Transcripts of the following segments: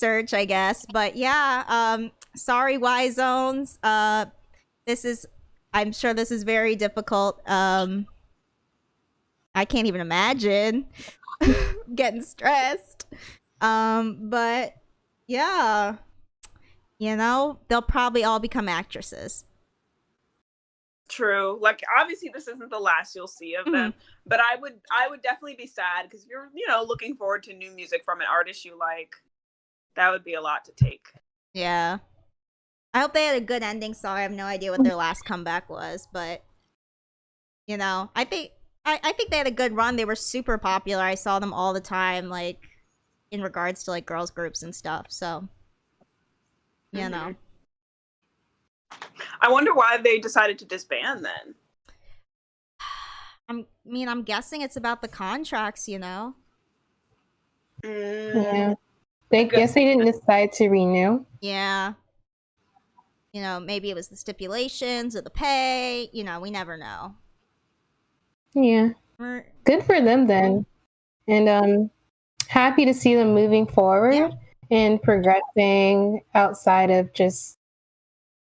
search, I guess. But yeah, sorry, Y Zones. I'm sure this is very difficult. I can't even imagine getting stressed. But yeah, they'll probably all become actresses. True. Like, obviously this isn't the last you'll see of them, but I would definitely be sad because if you're, looking forward to new music from an artist you like, that would be a lot to take. Yeah. I hope they had a good ending. Sorry, I have no idea what their last comeback was, but I think they had a good run. They were super popular. I saw them all the time, like in regards to like girls groups and stuff. So, I wonder why they decided to disband then. I'm guessing it's about the contracts, Yeah. They guess they didn't decide to renew. Yeah. Maybe it was the stipulations or the pay. We never know. Yeah. Good for them then. And happy to see them moving forward and progressing outside of just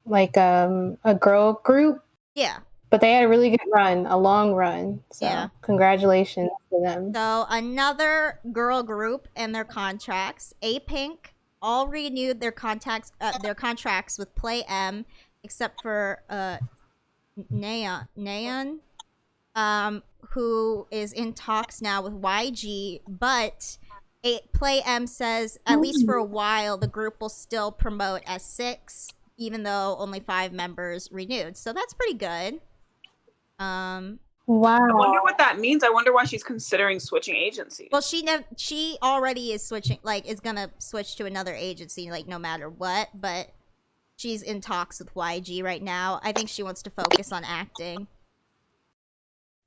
like a girl group. Yeah. But they had a really good run, a long run. So congratulations to them. So another girl group and their contracts, Apink, all renewed their contracts with PlayM, except for Naeun, who is in talks now with YG, but PlayM says at least for a while the group will still promote as SOCS, even though only 5 members renewed. So that's pretty good. Wow. I wonder what that means. I wonder why she's considering switching agencies. Well, she already is switching, like, is gonna switch to another agency, like, no matter what, but she's in talks with YG right now. I think she wants to focus on acting.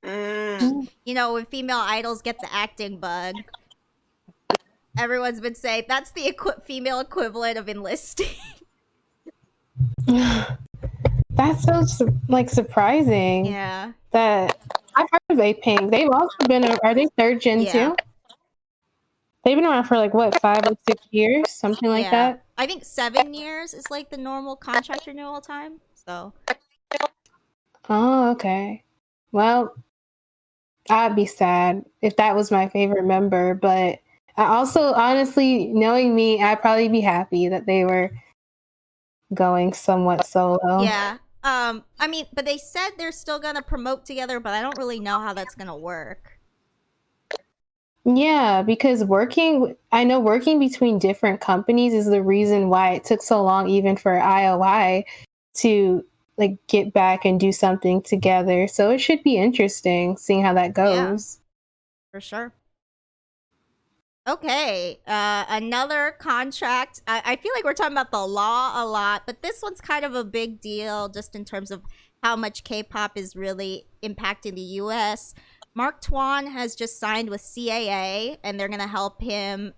When female idols get the acting bug, everyone's been saying that's the female equivalent of enlisting. That's so surprising. Yeah. That I've heard of Apink. They've also been. Are they 3rd gen too? They've been around for 5 or 6 years, something like that. I think 7 years is like the normal contract renewal time. So. Oh, okay. Well, I'd be sad if that was my favorite member, but I also, honestly, knowing me, I'd probably be happy that they were going somewhat solo. Yeah. But they said they're still gonna promote together, but I don't really know how that's gonna work. Yeah, because working between different companies is the reason why it took so long even for I-DLE to get back and do something together. So it should be interesting seeing how that goes. Yeah, for sure. Okay, another contract. I feel like we're talking about the law a lot, but this one's kind of a big deal just in terms of how much K-pop is really impacting the U.S. Mark Tuan has just signed with CAA, and they're going to help him,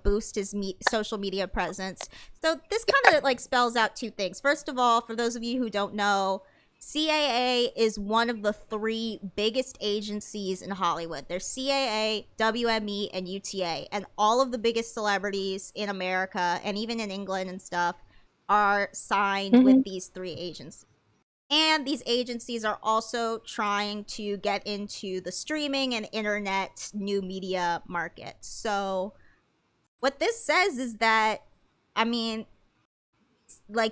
boost his social media presence. So this kind of spells out 2 things. First of all, for those of you who don't know, CAA is one of the 3 biggest agencies in Hollywood. There's CAA, WME, and UTA. And all of the biggest celebrities in America, and even in England and stuff, are signed with these 3 agencies. And these agencies are also trying to get into the streaming and internet new media market. So what this says is that,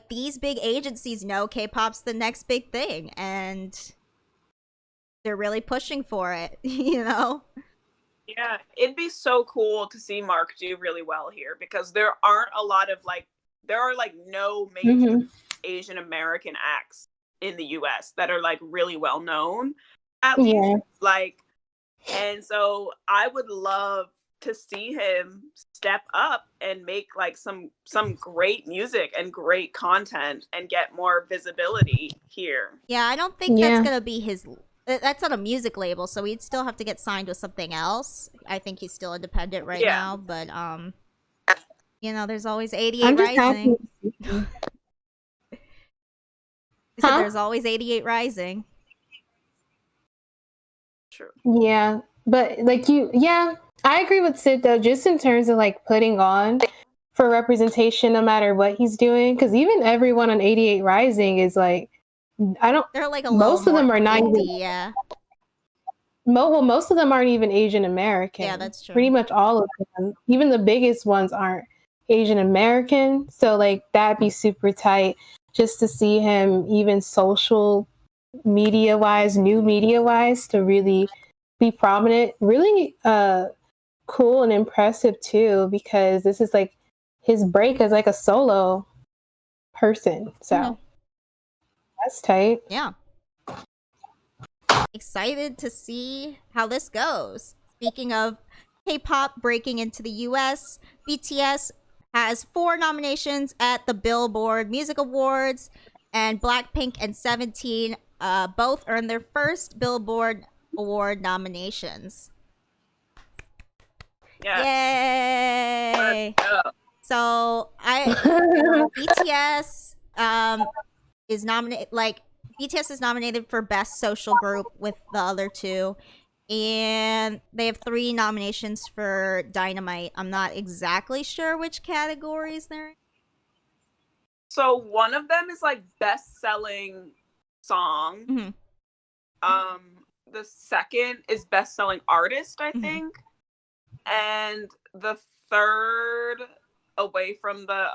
these big agencies know K-pop's the next big thing, and they're really pushing for it, Yeah, it'd be so cool to see Mark do really well here, because there aren't a lot of there are no major Asian American acts in the US that are really well known, at least. And so I would love to see him step up and make some great music and great content and get more visibility here. Yeah, I don't think that's gonna be his. That's not a music label, so he'd still have to get signed with something else. I think he's still independent right now, but there's always 88 Rising. So there's always 88 Rising. True. Yeah, but I agree with Sid though, just in terms of putting on for representation no matter what he's doing. Because even everyone on 88 Rising is like, they're like a most of them are not indie, even, yeah. Most of them aren't even Asian American. Yeah, that's true. Pretty much all of them, even the biggest ones, aren't Asian American. So like that'd be super tight just to see him even social media wise, new media wise, to really be prominent. Really cool and impressive too, because this is like his break as like a solo person. So that's tight. Yeah. Excited to see how this goes. Speaking of K-pop breaking into the US, BTS has 4 nominations at the Billboard Music Awards, and Blackpink and 17 both earned their first Billboard Award nominations. Yeah. Yay! So BTS is nominated. Like BTS is nominated for Best Social Group with the other 2, and they have 3 nominations for Dynamite. I'm not exactly sure which categories they're in. So one of them is like best-selling song. Mm-hmm. The second is best-selling artist, I think. And the third, away from the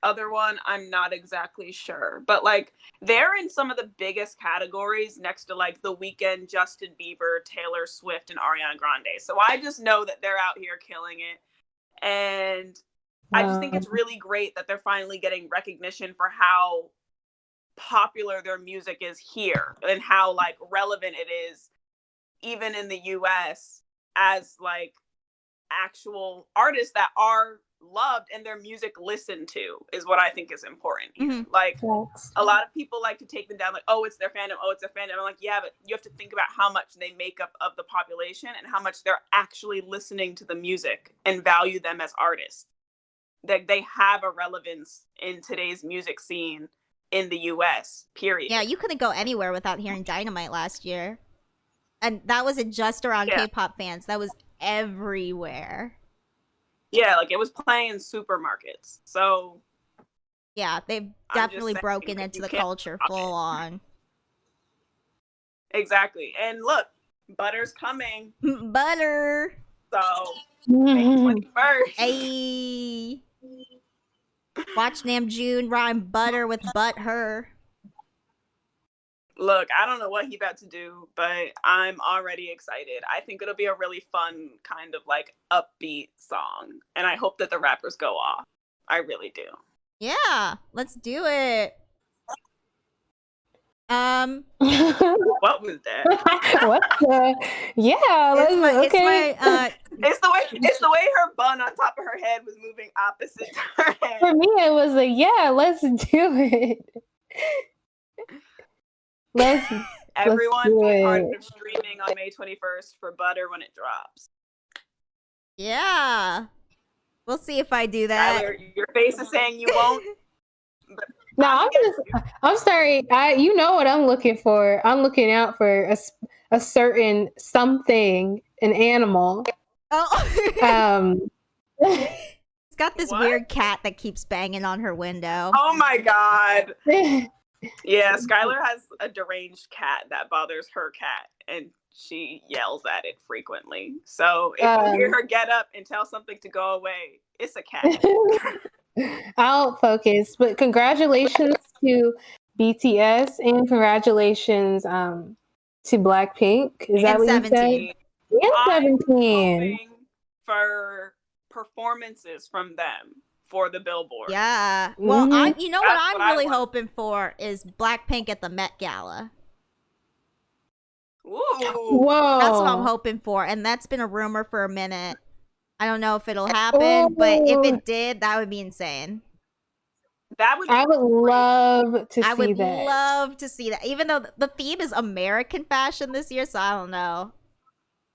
other one, I'm not exactly sure. But like they're in some of the biggest categories next to like The Weeknd, Justin Bieber, Taylor Swift, and Ariana Grande. So I just know that they're out here killing it. And I just think it's really great that they're finally getting recognition for how popular their music is here and how like relevant it is even in the US as like actual artists that are loved and their music listened to is what I think is important here. Like a lot of people like to take them down like, oh, it's their fandom, I'm like, yeah, but you have to think about how much they make up of the population and how much they're actually listening to the music and value them as artists. That they have a relevance in today's music scene in the US, period. Yeah, you couldn't go anywhere without hearing Dynamite last year. And that wasn't just around K-pop fans. That was everywhere. Yeah, like it was playing in supermarkets. So yeah, they've definitely broken into the culture full on. Exactly. And look, Butter's coming. Butter. So May 21st. Hey. Watch Namjoon rhyme butter with butt her. Look, I don't know what he's about to do, but I'm already excited. I think it'll be a really fun kind of like upbeat song. And I hope that the rappers go off. I really do. Yeah, let's do it. What was that? What the? Yeah, okay. It's the way her bun on top of her head was moving opposite to her head. For me, it was like, yeah, let's do it. Everyone be part of streaming on May 21st for Butter when it drops. Yeah. We'll see if I do that. Tyler, your face is saying you won't. No, I'm sorry. You know what I'm looking for. I'm looking out for a certain something, an animal. Oh. It's got this weird cat that keeps banging on her window. Oh my god. Yeah, Skylar has a deranged cat that bothers her cat, and she yells at it frequently. So if you hear her get up and tell something to go away, it's a cat. I'll focus. But congratulations to BTS and congratulations to Blackpink. Is that what 17. You said? And 17. For performances from them for the Billboard. Yeah. Well, you know what I'm really hoping for is Blackpink at the Met Gala. Ooh. Whoa. That's what I'm hoping for, and that's been a rumor for a minute. I don't know if it'll happen, but if it did, that would be insane. I would love to see that. I would love to see that. Even though the theme is American fashion this year, so I don't know.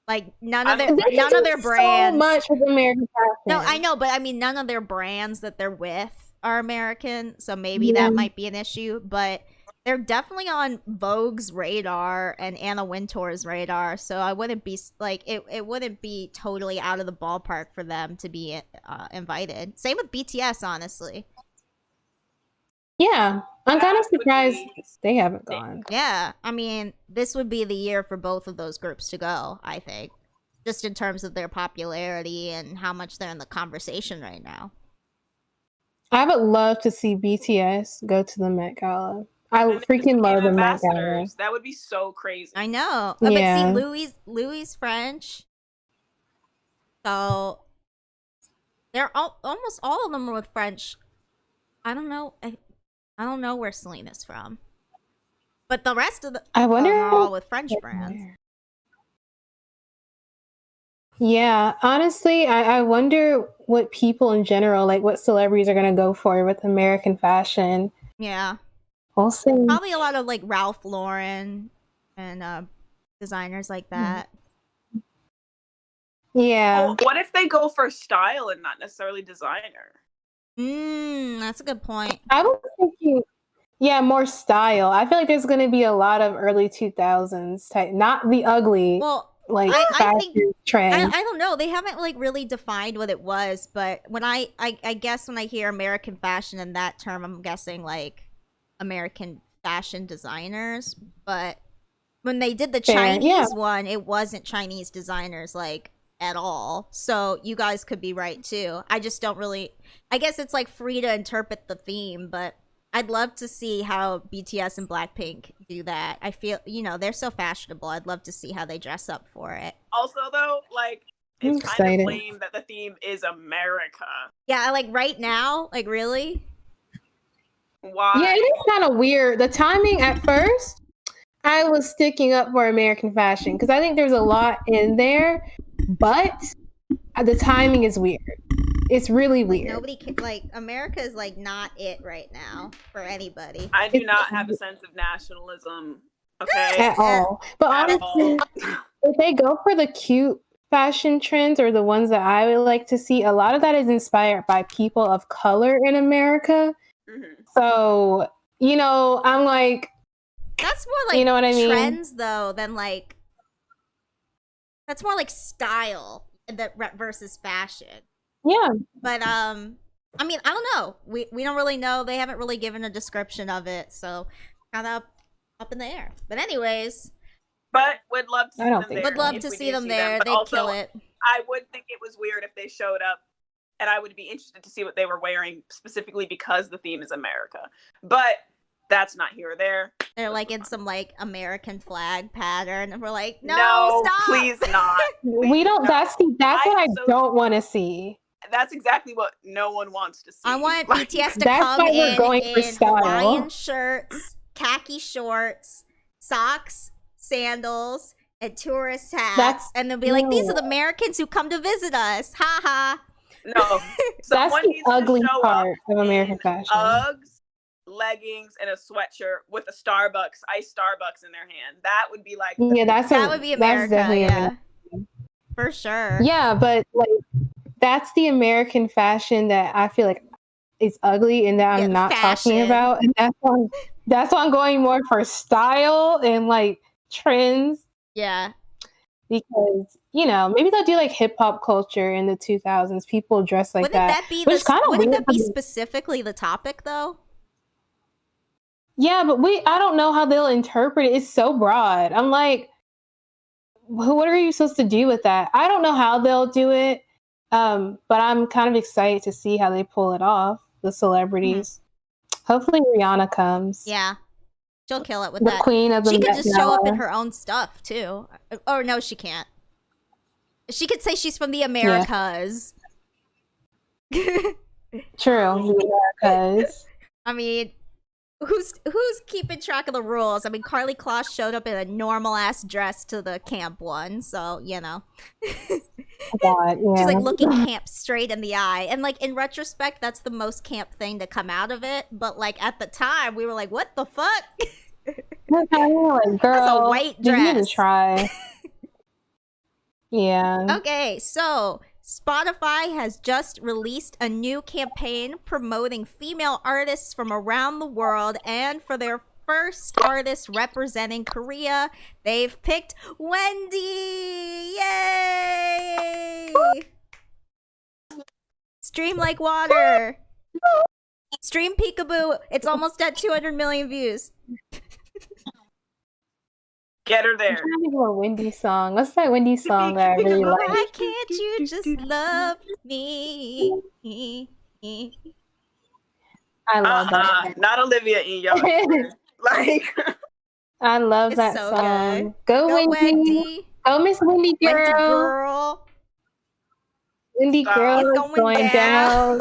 Like none of their brands. So much with American fashion. No, I know, but I mean none of their brands that they're with are American, so maybe that might be an issue. But they're definitely on Vogue's radar and Anna Wintour's radar, so I wouldn't be like it wouldn't be totally out of the ballpark for them to be invited. Same with BTS, honestly. Yeah, I'm kind of That would surprised be they haven't gone. Yeah, I mean, this would be the year for both of those groups to go, I think. Just in terms of their popularity and how much they're in the conversation right now. I would love to see BTS go to the Met Gala. I And freaking just love be the Met Gala. ambassadors. That would be so crazy. I know. Yeah. But see, Louis French. So they're almost all of them are with French. I don't know. I don't know where Selena's from. But the rest of the I wonder are all with French brands. Yeah, honestly, I wonder what people in general, like what celebrities are going to go for with American fashion. Yeah. We'll see. Probably a lot of like Ralph Lauren and designers like that. Yeah. Well, what if they go for style and not necessarily designer? That's a good point. I was thinking, yeah, more style. I feel like there's going to be a lot of early 2000s type, not the ugly. Well, like I fashion think trend. I don't know. They haven't like really defined what it was, but when I guess when I hear American fashion in that term, I'm guessing like American fashion designers. But when they did the Chinese one, it wasn't Chinese designers like at all. So you guys could be right too. I just don't really. I guess it's like free to interpret the theme, but I'd love to see how BTS and Blackpink do that. I feel, they're so fashionable. I'd love to see how they dress up for it. Also, though, like, it's kind of lame that the theme is America. Yeah, like right now, like really? Why? Yeah, it is kind of weird. The timing at first, I was sticking up for American fashion because I think there's a lot in there, but the timing is weird. It's really weird. Nobody can, like, America is like not it right now for anybody. I do not have a sense of nationalism, okay? At all. But honestly, if they go for the cute fashion trends or the ones that I would like to see, a lot of that is inspired by people of color in America. Mm-hmm. So, I'm like... That's more like, you know what I mean? Trends, though, than like... That's more like style versus fashion. Yeah. But, I mean, I don't know. We don't really know. They haven't really given a description of it, so kind of up in the air. But anyways... But would love to see them there. Would love to see them there. They'd kill it. I would think it was weird if they showed up, and I would be interested to see what they were wearing, specifically because the theme is America. But that's not here or there. They're like in some like American flag pattern, and we're like, no, stop. Please not. We don't. That's what I don't want to see. That's exactly what no one wants to see. I want BTS to come in Hawaiian shirts, khaki shorts, socks, sandals, and tourist hats, and they'll be like, these are the Americans who come to visit us. Ha ha. No, that's the ugly part of American fashion. Uggs, leggings, and a sweatshirt with a iced Starbucks in their hand. That would be like that would be America. That's definitely America. For sure. Yeah, but like that's the American fashion that I feel like is ugly and that I'm not talking about, and that's why I'm going more for style and like trends. Yeah. Because, maybe they'll do like hip hop culture in the 2000s. People dress like wouldn't that. Wouldn't that be specifically the topic though? Yeah, but I don't know how they'll interpret it. It's so broad. I'm like, what are you supposed to do with that? I don't know how they'll do it. But I'm kind of excited to see how they pull it off, the celebrities. Mm-hmm. Hopefully Rihanna comes. Yeah. She'll kill it with the that. Queen of the She could just show up in her own stuff too. Or no, she can't. She could say she's from the Americas. Yeah. True, the Americas. I mean, who's keeping track of the rules? I mean, Karlie Kloss showed up in a normal ass dress to the camp one, so God, yeah. She's like looking camp straight in the eye, and like in retrospect, that's the most camp thing to come out of it. But like at the time, we were like, "What the fuck?" Like, girl, that's a white dress. You need to try. Yeah. Okay, so Spotify has just released a new campaign promoting female artists from around the world and for their first artist representing Korea. They've picked Wendy! Yay! Stream like water. Stream Peekaboo. It's almost at 200 million views. Get her I'm there. trying to think of a Wendy song. What's that Wendy song that I really like? Why can't you just love me? I love that. Not Olivia E. Young. Like, I love It's that so song. good. Go, Go Wendy. Wendy. Go, Miss Wendy Wendy girl. girl. Wendy Stop. girl It's is going down.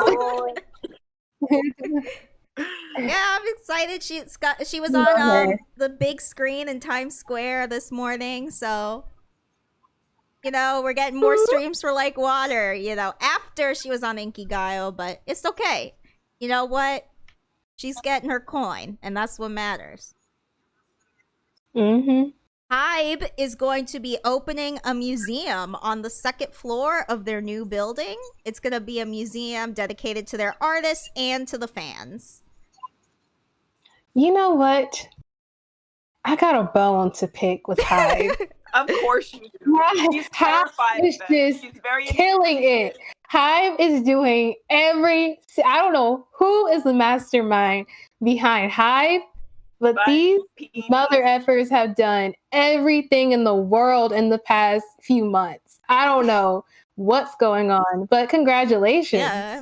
Yeah, I'm excited. She was Love on her. the big screen in Times Square this morning, so you know, we're getting more streams for Like Water, you know, after she was on Inkigayo, but it's okay. You know what? She's getting her coin, and that's what matters. Mm-hmm. HYBE is going to be opening a museum on the second floor of their new building. It's going to be a museum dedicated to their artists and to the fans. You know what? I got a bone to pick with HYBE. of course you do. She's terrified HYBE is of them. just She's very killing it. HYBE is doing I don't know who is the mastermind behind HYBE, but these mother effers have done everything in the world in the past few months. I don't know what's going on, but congratulations. Yeah.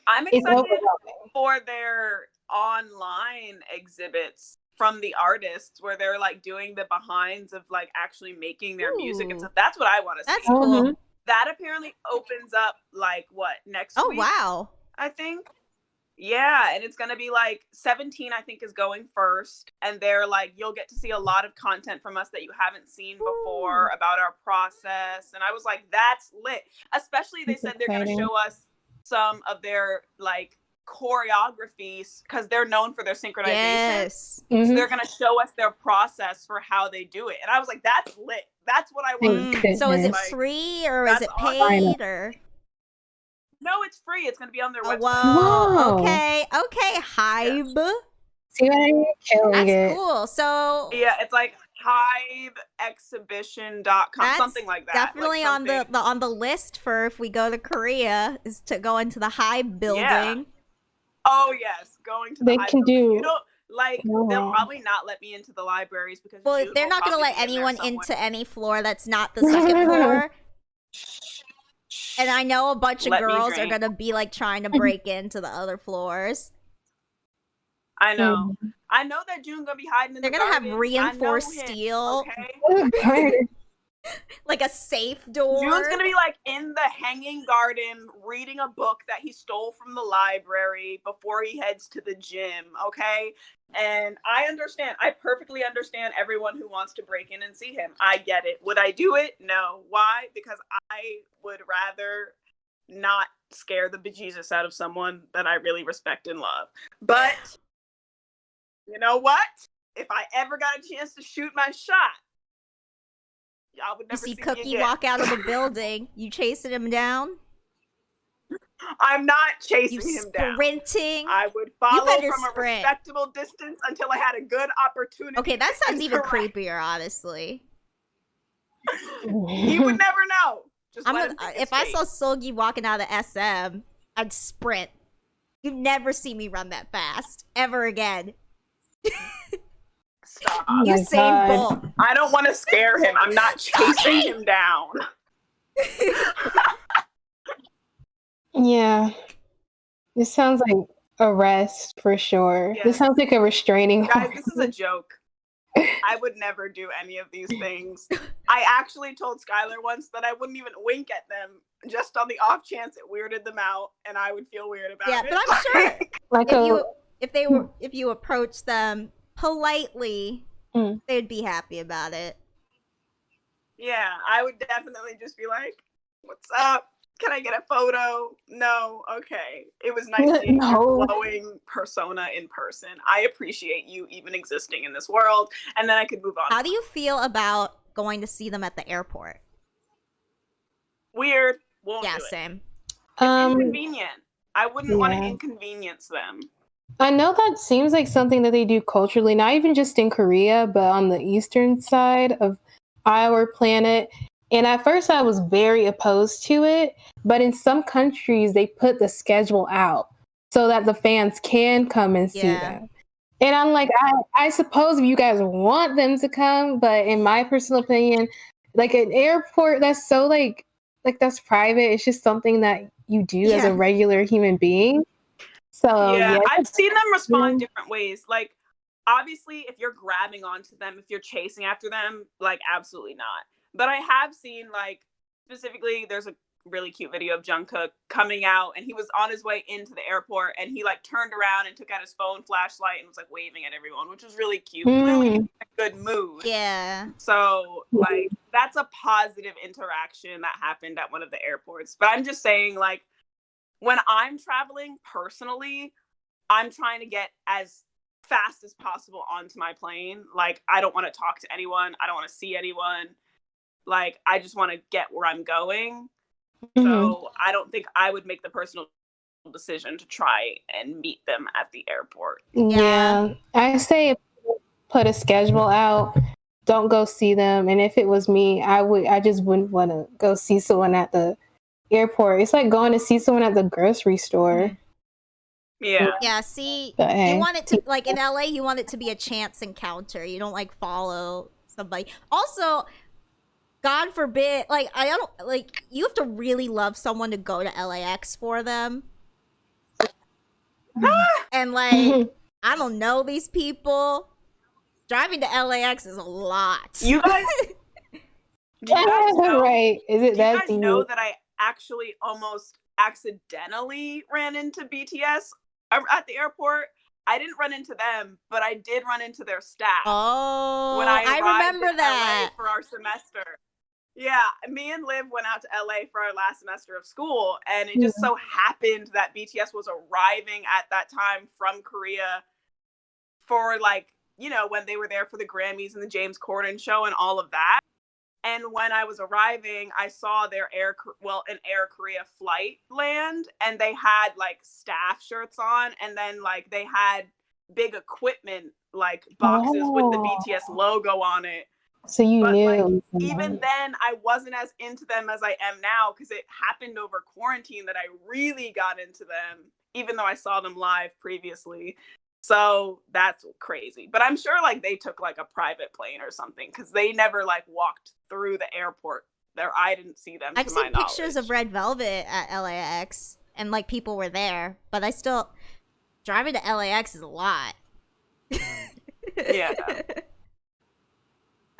I'm It's excited overwhelming. for their online exhibits from the artists where they're like doing the behinds of like actually making their music and Ooh. stuff. That's what I want to see. That's cool. Mhm. That apparently opens up like what, next Oh, week? wow. I think. Yeah, and it's gonna be like 17, I think, is going first, and they're like, you'll get to see a lot of content from us that you haven't seen before about our process. And I was like, that's lit. Especially they said they're gonna show us some of their like choreographies because they're known for their synchronization. Yes. Mhm. So they're gonna show us their process for how they do it. And I was like, that's lit. That's what I want to see. So is it Like, free or is that's it awesome. paid or? No, it's free. It's gonna be on their Oh, website. whoa. Wow. Okay. HYBE. See what I'm killing That's it. cool. So Yeah, it's like HYBEexhibition.com, that's something like that. definitely like on the list for if we go to Korea is to go into the HYBE building. Oh yes, going to the They HYBE can building. do You know, like no they'll wrong. probably not let me into the libraries because Well, June they're will not going to probably let be in there anyone somewhere. into any floor that's not the second floor. And I know a bunch of Let me girls are drink. going to be like trying to break into the other floors. I know. I know that June's gonna be hiding in They're the going to have garden. reinforced I know him, steel, okay? like a safe door. June's gonna be like in the hanging garden reading a book that he stole from the library before he heads to the gym, okay? And I understand. I perfectly understand everyone who wants to break in and see him. I get it. Would I do it? No. Why? Because I would rather not scare the bejesus out of someone that I really respect and love. But you know what? If I ever got a chance to shoot my shot, y'all would You never see me Cookie again. walk out of the building. You chasing him down. I'm not You chasing him down. sprinting. I would follow better from a sprint. respectable distance until I had a good opportunity. Okay, that sounds to even interact. creepier, honestly. He would never know. Just I'm let gonna, him pick his if I fate. saw Solgi walking out of SM, I'd sprint. You'd never see me run that fast ever again. Stop. Oh my Usain God. Bolt. I don't want to scare him. I'm not chasing him down. Yeah. This sounds like arrest for sure. Yes. This sounds like a restraining Guys, order. this is a joke. I would never do any of these things. I actually told Skylar once that I wouldn't even wink at them just on the off chance it weirded them out and I would feel weird about Yeah, it. but I'm sure Like if you approach them politely, Mm. they'd be happy about it. Yeah, I would definitely just be like, "What's up? Can I get a photo?" No, okay. It was nice seeing No. your glowing persona in person. I appreciate you even existing in this world, and then I could move on. How do you feel about going to see them at the airport? Weird. Won't Yeah, do it. same. It's inconvenient. I wouldn't want to yeah. inconvenience them. I know that seems like something that they do culturally, not even just in Korea, but on the eastern side of our planet. And at first I was very opposed to it, but in some countries they put the schedule out so that the fans can come and see them. And I'm like, I suppose if you guys want them to come, but in my personal opinion, like an airport that's so like that's private, it's just something that you do as a regular human being. So yeah, I've seen them respond different ways. Like, obviously, if you're grabbing onto them, if you're chasing after them, like, absolutely not. But I have seen, like, specifically, there's a really cute video of Jungkook coming out, and he was on his way into the airport, and he, like, turned around and took out his phone flashlight and was, like, waving at everyone, which was really cute. Clearly in a good mood. Yeah. So, like, that's a positive interaction that happened at one of the airports. But I'm just saying, like, when I'm traveling personally, I'm trying to get as fast as possible onto my plane. Like, I don't want to talk to anyone. I don't want to see anyone. Like, I just want to get where I'm going. So I don't think I would make the personal decision to try and meet them at the airport. Yeah. I say put a schedule out. Don't go see them. And if it was me, I just wouldn't want to go see someone at the airport. It's like going to see someone at the grocery store. Yeah, see, you want it to, like, in LA, you want it to be a chance encounter. You don't, like, follow somebody. Also, God forbid, like, I don't, like, you have to really love someone to go to LAX for them. And, like, I don't know these people. Driving to LAX is a lot. You guys, do you guys know, right? Is it that? Do you guys know that I actually almost accidentally ran into BTS at the airport? I didn't run into them, but I did run into their staff. Oh, when I remember that LA for our semester. Yeah, me and Liv went out to LA for our last semester of school, and it just so happened that BTS was arriving at that time from Korea for, like, you know, when they were there for the Grammys and the James Corden show and all of that. And when I was arriving, I saw their an Air Korea flight land, and they had, like, staff shirts on, and then, like, they had big equipment, like, boxes with the BTS logo on it. So you knew. Like, even then, I wasn't as into them as I am now, because it happened over quarantine that I really got into them, even though I saw them live previously. So that's crazy. But I'm sure, like, they took, like, a private plane or something, because they never, like, walked through the airport there. I didn't see them. I've seen pictures of Red Velvet at LAX, and, like, people were there, but I still, driving to LAX is a lot. Yeah.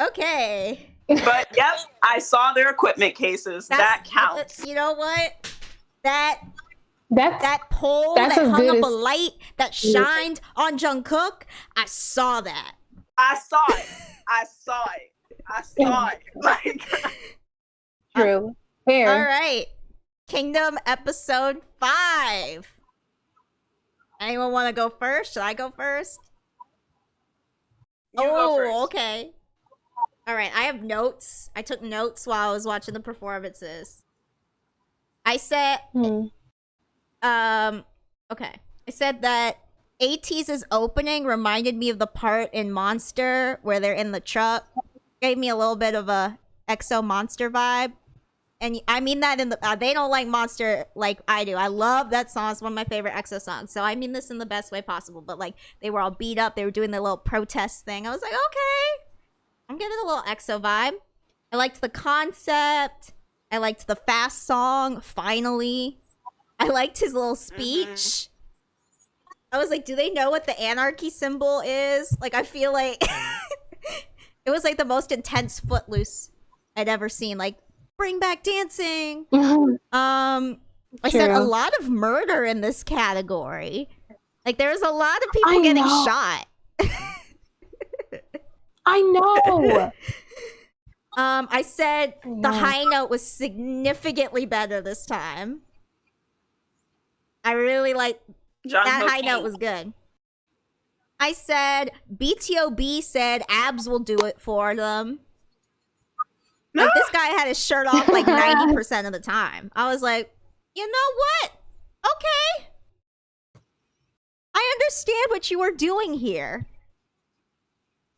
Okay. But yep, I saw their equipment cases. That counts. You know what? That pole that hung up a light that shined on Jungkook, I saw that. I saw it. Like, true. Fair. All right. Kingdom episode 5. Anyone want to go first? Should I go first? You go first. Okay. All right, I have notes. I took notes while I was watching the performances. I said, okay. I said that ATEEZ's opening reminded me of the part in Monster where they're in the truck. Gave me a little bit of a EXO Monster vibe. And I mean that in the, they don't like Monster like I do. I love that song. It's one of my favorite EXO songs. So I mean this in the best way possible. But, like, they were all beat up. They were doing their little protest thing. I was like, okay. I'm getting a little EXO vibe. I liked the concept. I liked the fast song, finally. I liked his little speech. I was like, do they know what the anarchy symbol is? Like, I feel like it was, like, the most intense Footloose I'd ever seen. Like, bring back dancing. I said a lot of murder in this category. Like, there's a lot of people getting shot. I know. I said the high note was significantly better this time. I really like that high note was good. I said BTOB said abs will do it for them. Like, this guy had his shirt off like 90% of the time. I was like, you know what? Okay. I understand what you were doing here.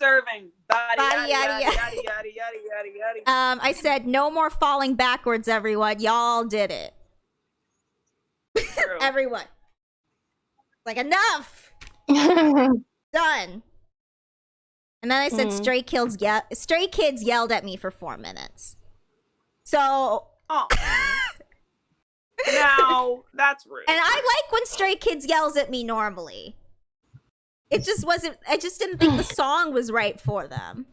Serving. Body, Body, yada, yada, yada, yada. yada, yada, yada, yada, yada. I said no more falling backwards, everyone. Y'all did it. True. Everyone. Like, enough. Done. And then I said Stray Kids yelled at me for 4 minutes. So Oh. Now, that's rude. And I like when Stray Kids yells at me normally. It just wasn't, I just didn't think the song was right for them.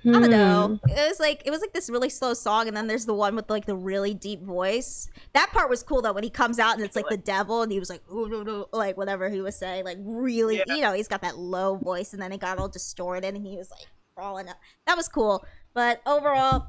I don't know. It was like this really slow song, and then there's the one with like the really deep voice. That part was cool though, when he comes out and it's like the devil, and he was like, ooh, no, no, like whatever he was saying, like really, you know, he's got that low voice, and then it got all distorted, and he was like crawling up. That was cool, but overall,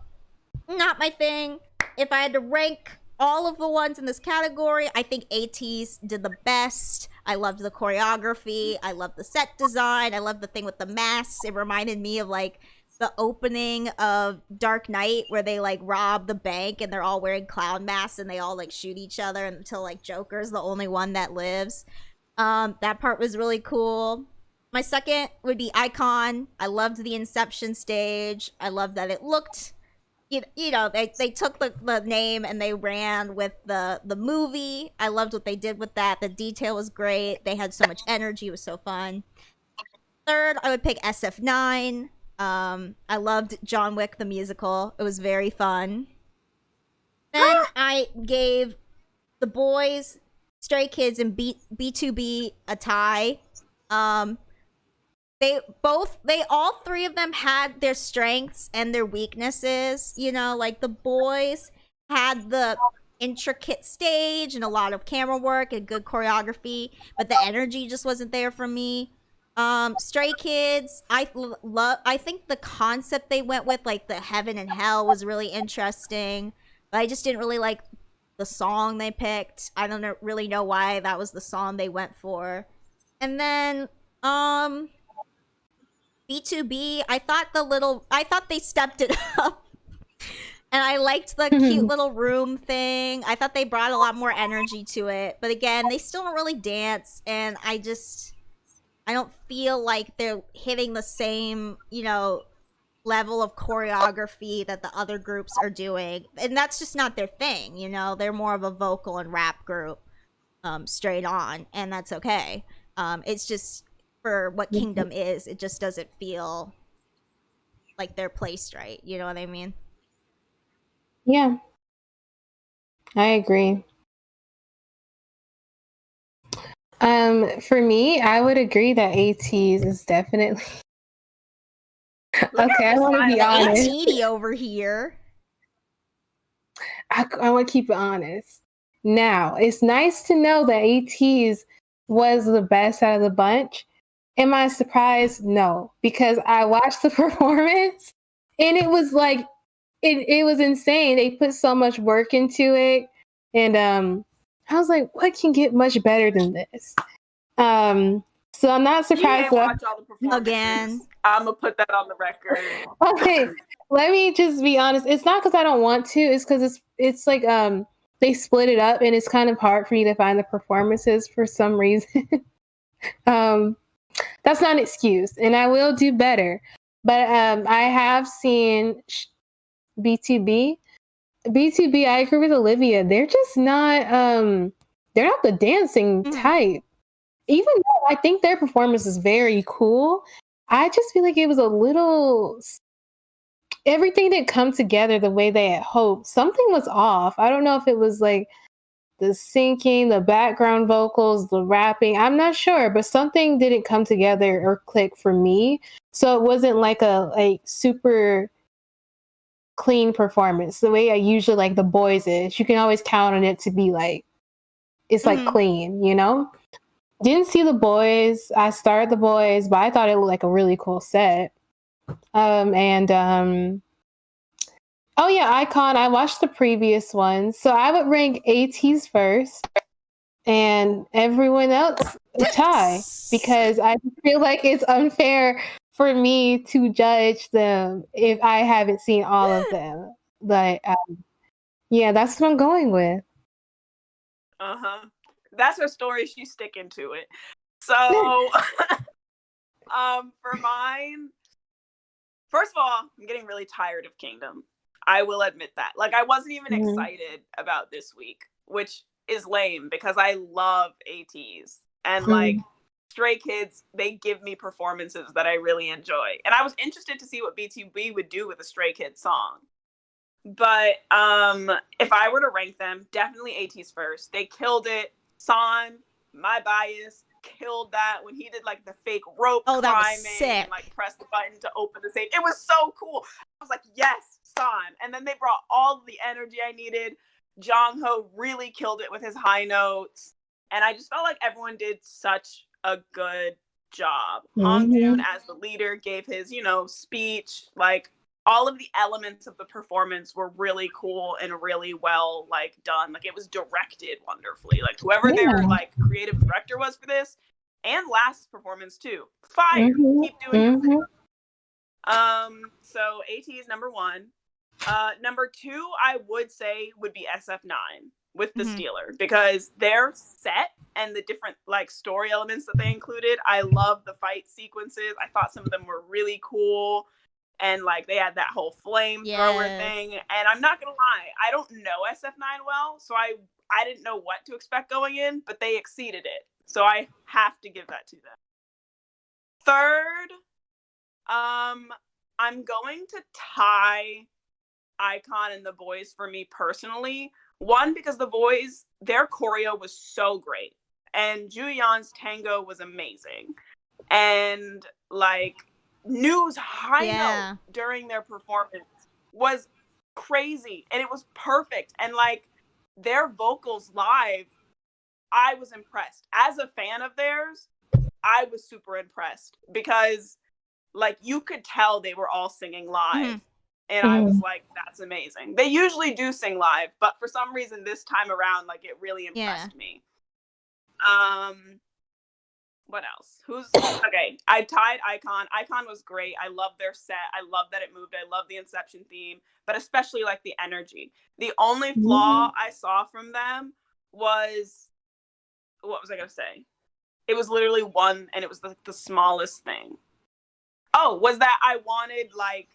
not my thing. If I had to rank all of the ones in this category, I think ATEEZ did the best. I loved the choreography. I loved the set design. I loved the thing with the masks. It reminded me of like the opening of Dark Knight, where they like rob the bank and they're all wearing clown masks and they all like shoot each other until like Joker's the only one that lives. That part was really cool. My second would be iKON. I loved the Inception stage. I loved that it looked, you know, they took the name and they ran with the movie. I loved what they did with that. The detail was great. They had so much energy. It was so fun. Third, I would pick SF9. I loved John Wick the musical. It was very fun. Then I gave the boys, Stray Kids, and B2B a tie. They all three of them had their strengths and their weaknesses. You know, like the boys had the intricate stage and a lot of camera work and good choreography, but the energy just wasn't there for me. Stray Kids, I think the concept they went with, like the heaven and hell, was really interesting, but I just didn't really like the song they picked. I don't really know why that was the song they went for. And then, B2B, I thought they stepped it up. And I liked the cute little room thing. I thought they brought a lot more energy to it. But again, they still don't really dance, and I don't feel like they're hitting the same, you know, level of choreography that the other groups are doing. And that's just not their thing, you know? They're more of a vocal and rap group, straight on, and that's okay. It's just, for what Kingdom is, it just doesn't feel like they're placed right. You know what I mean? Yeah. I agree. For me, I would agree that ATEEZ is definitely okay. I want to be honest. ATEEZ over here. I want to keep it honest. Now, it's nice to know that ATEEZ was the best out of the bunch. Am I surprised? No, because I watched the performance and it was like it was insane. They put so much work into it, and I was like, what can get much better than this? So I'm not surprised. You didn't watch all the performances. Again. I'm gonna put that on the record. Okay, let me just be honest. It's not because I don't want to. It's because it's like they split it up, and it's kind of hard for me to find the performances for some reason. That's not an excuse, and I will do better. But I have seen B2B. B2B, I agree with Olivia. They're just not they're not the dancing type. Even though I think their performance is very cool, I just feel like it was a little, everything didn't come together the way they had hoped. Something was off. I don't know if it was like the syncing, the background vocals, the rapping. I'm not sure, but something didn't come together or click for me. So it wasn't like a super clean performance the way I usually like the boys is. You can always count on it to be like, it's like clean, you know? Didn't see the boys. I started the boys, but I thought it looked like a really cool set. Oh yeah, iKON. I watched the previous ones, so I would rank ATEEZ first, and everyone else a tie, because I feel like it's unfair for me to judge them if I haven't seen all of them. But yeah, that's what I'm going with. that's her story. She's sticking to it. So, for mine, first of all, I'm getting really tired of Kingdom. I will admit that. Like, I wasn't even excited about this week, which is lame because I love ATs. And, like, Stray Kids, they give me performances that I really enjoy. And I was interested to see what B2B would do with a Stray Kids song. But if I were to rank them, definitely ATs first. They killed it. San, my bias, killed that when he did like the fake rope climbing and like press the button to open the safe. It was so cool. I was like, yes, San. And then they brought all the energy I needed. Jongho really killed it with his high notes. And I just felt like everyone did such a good job. Hongjoon as the leader gave his, you know, speech. Like, all of the elements of the performance were really cool and really well, like, done. Like, it was directed wonderfully. Like, whoever their, like, creative director was for this, and last performance, too. Fire! Keep doing your thing. So, AT is number one. Number two, I would say, would be SF9 with the Stealer. Because their set and the different, like, story elements that they included, I love the fight sequences. I thought some of them were really cool. And, like, they had that whole flamethrower thing. And I'm not going to lie, I don't know SF9 well, so I didn't know what to expect going in, but they exceeded it. So I have to give that to them. Third, I'm going to tie iKON and the boys for me personally. One, because the boys, their choreo was so great. And Juyeon's tango was amazing. And, like, New's high note during their performance was crazy, and it was perfect. And, like, their vocals live, I was impressed. As a fan of theirs, I was super impressed because, like, you could tell they were all singing live. And I was like, that's amazing. They usually do sing live, but for some reason this time around, like, it really impressed me. What else? Okay, I tied iKON. iKON was great. I love their set. I love that it moved. I love the Inception theme, but especially, like, the energy. The only flaw I saw from them was, what was I going to say? It was literally one, and it was the smallest thing. Oh, was that I wanted, like,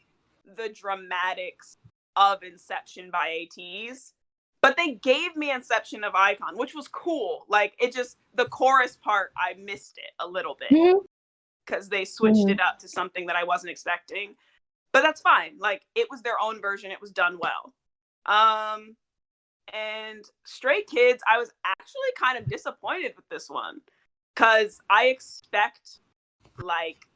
the dramatics of Inception by ATs. But they gave me Inception of iKON, which was cool. Like, it just, the chorus part, I missed it a little bit. Because they switched it up to something that I wasn't expecting. But that's fine. Like, it was their own version. It was done well. And Stray Kids, I was actually kind of disappointed with this one. Because I expect, like,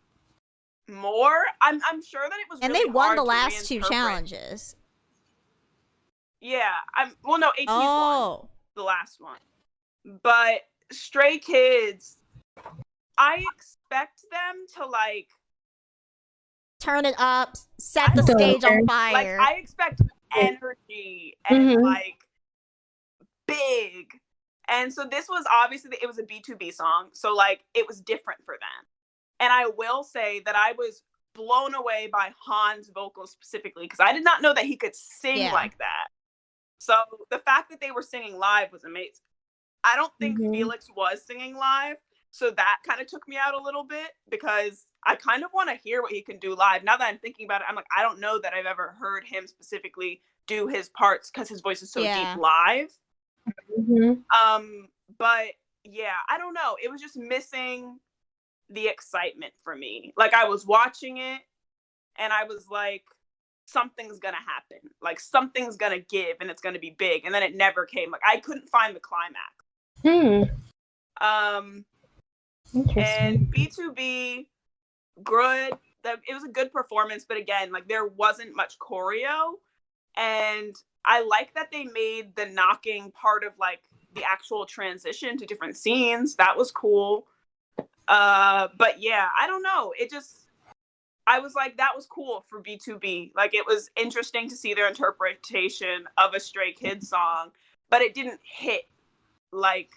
more. I'm sure that it was and really they won hard the to last two reinterpret. challenges. Yeah, well, no, AT's won the last one. But Stray Kids, I expect them to, like, turn it up, set the stage on fire. Like, I expect energy and, like, big. And so this was obviously, it was a B2B song, so, like, it was different for them. And I will say that I was blown away by Han's vocals specifically, because I did not know that he could sing like that. So the fact that they were singing live was amazing. I don't think Felix was singing live, so that kind of took me out a little bit, because I kind of want to hear what he can do live. Now that I'm thinking about it, I'm like, I don't know that I've ever heard him specifically do his parts, because his voice is so deep live. But yeah, I don't know. It was just missing the excitement for me. Like, I was watching it, and I was like, something's gonna happen. Like, something's gonna give, and it's gonna be big. And then it never came. Like, I couldn't find the climax. And B2B, good. It was a good performance, but again, like, there wasn't much choreo. And I like that they made the knocking part of, like, the actual transition to different scenes. That was cool. But yeah, I don't know. It just, I was like, that was cool for B2B. Like, it was interesting to see their interpretation of a Stray Kids song, but it didn't hit, like,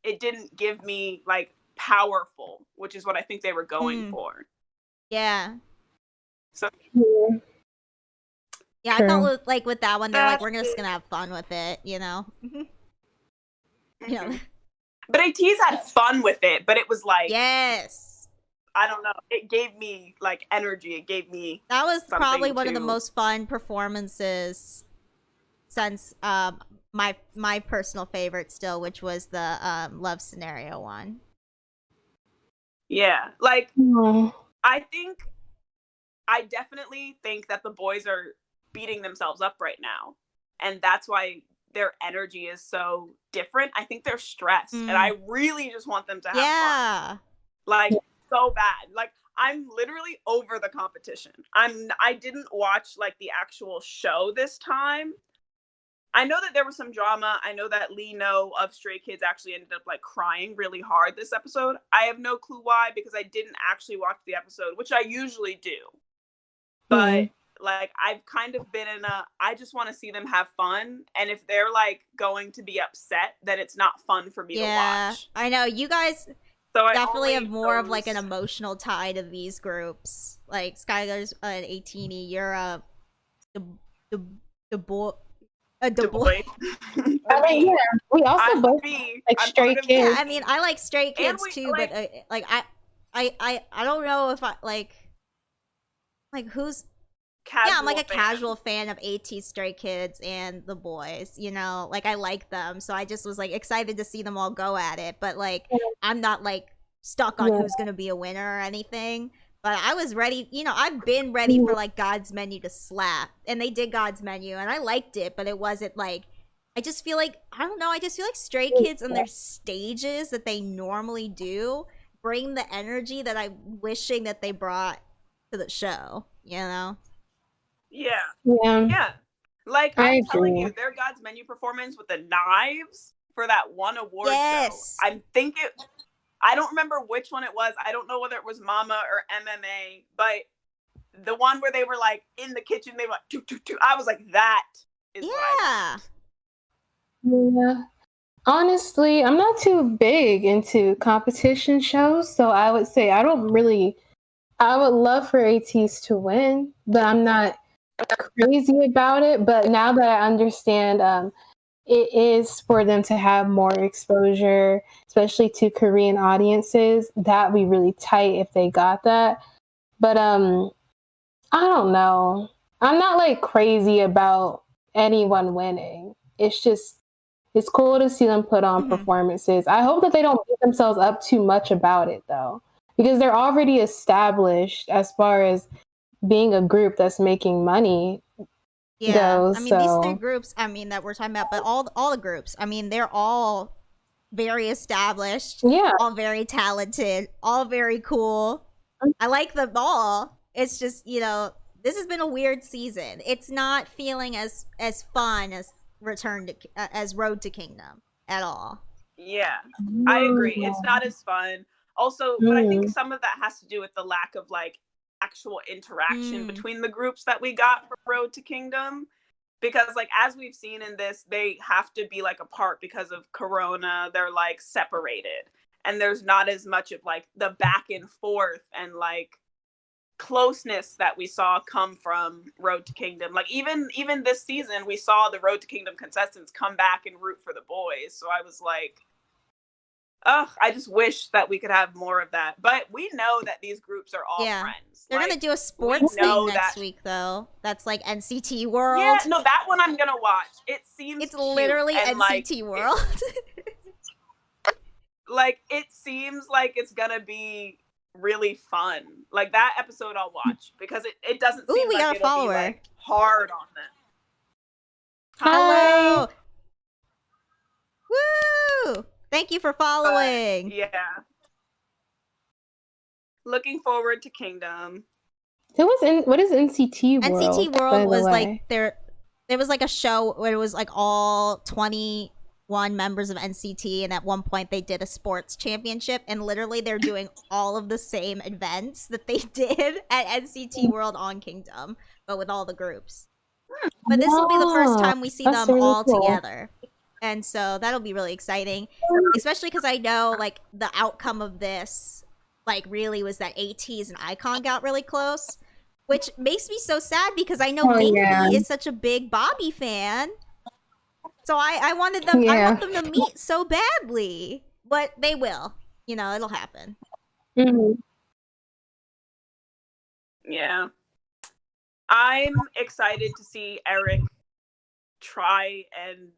it didn't give me, like, powerful, which is what I think they were going for. Yeah. So. Yeah, I felt like with that one, they're like, we're just gonna have fun with it, you know? You know, But ATs had fun with it, but it was like, yes, I don't know. It gave me like energy. It gave me that was probably one of the to- most fun performances since my personal favorite still, which was the love scenario one. Yeah, like Aw. I definitely think that the boys are beating themselves up right now, and that's why their energy is so different. I think they're stressed, and I really just want them to have fun. Like, so bad. Like, I'm literally over the competition. I didn't watch like the actual show this time. I know that there was some drama. I know that Lee No of Stray Kids actually ended up like crying really hard this episode. I have no clue why, because I didn't actually watch the episode, which I usually do. But like, I've kind of been in a, I just want to see them have fun. And if they're like going to be upset, then it's not fun for me to watch. I know. You guys So definitely have more of like an emotional tie to these groups. Like Skylar's an 18y, you're a the boy. I mean, yeah, we also both like Stray Kids. Yeah, I mean, I like Stray Kids too, like, but like I don't know if I like who's casual I'm like a casual fan of AT Stray Kids and the boys, you know, like I like them, so I just was like excited to see them all go at it, but like I'm not like stuck on who's gonna be a winner or anything. But I was ready, you know, I've been ready for like God's Menu to slap, and they did God's Menu and I liked it, but it wasn't like, I just feel like, I don't know, I just feel like Stray Kids and their stages that they normally do bring the energy that I'm wishing that they brought to the show, you know? Yeah. Like, I'm telling you, their God's Menu performance with the knives for that one award show, I don't remember which one it was. I don't know whether it was Mama or MMA, but the one where they were like in the kitchen, they were like, choo, choo, choo. I was like, that is what I want. Yeah. Honestly, I'm not too big into competition shows, so I would say I would love for ATs to win, but I'm not crazy about it. But now that I understand, it is for them to have more exposure, especially to Korean audiences. That'd be really tight if they got that. But I don't know. I'm not like crazy about anyone winning. It's just, it's cool to see them put on performances. I hope that they don't beat themselves up too much about it though, because they're already established as far as being a group that's making money. Yeah, I mean, these three groups, I mean, that we're talking about, but all the groups, I mean, they're all very established, all very talented, all very cool. I like them all. It's just, you know, this has been a weird season. It's not feeling as fun as as Road to Kingdom at all. Yeah, I agree. It's not as fun. Also, but I think some of that has to do with the lack of like actual interaction between the groups that we got for Road to Kingdom, because like, as we've seen in this, they have to be like apart because of Corona. They're like separated, and there's not as much of like the back and forth and like closeness that we saw come from Road to Kingdom. Like, even this season, we saw the Road to Kingdom contestants come back and root for the boys, so I was like, I just wish that we could have more of that. But we know that these groups are all friends. They're gonna do a sports thing next week, though. That's like NCT World. Yeah, no, that one I'm gonna watch. It seems it's literally NCT World. Like, it seems like it's gonna be really fun. Like, that episode I'll watch, because it doesn't seem like it'll be like hard on them. Hello. Woo! Thank you for following. Yeah. Looking forward to Kingdom. What is NCT World? NCT World was like there was like a show where it was like all 21 members of NCT, and at one point they did a sports championship, and literally they're doing all of the same events that they did at NCT World on Kingdom, but with all the groups. But this will be the first time we see them really all together. And so that'll be really exciting, especially because I know like the outcome of this like really was that ATEEZ and iKON got really close, which makes me so sad because I know Minky is such a big BIBI fan. So I wanted them I want them to meet so badly. but they will. You know, it'll happen. Mm-hmm. Yeah. I'm excited to see Eric try and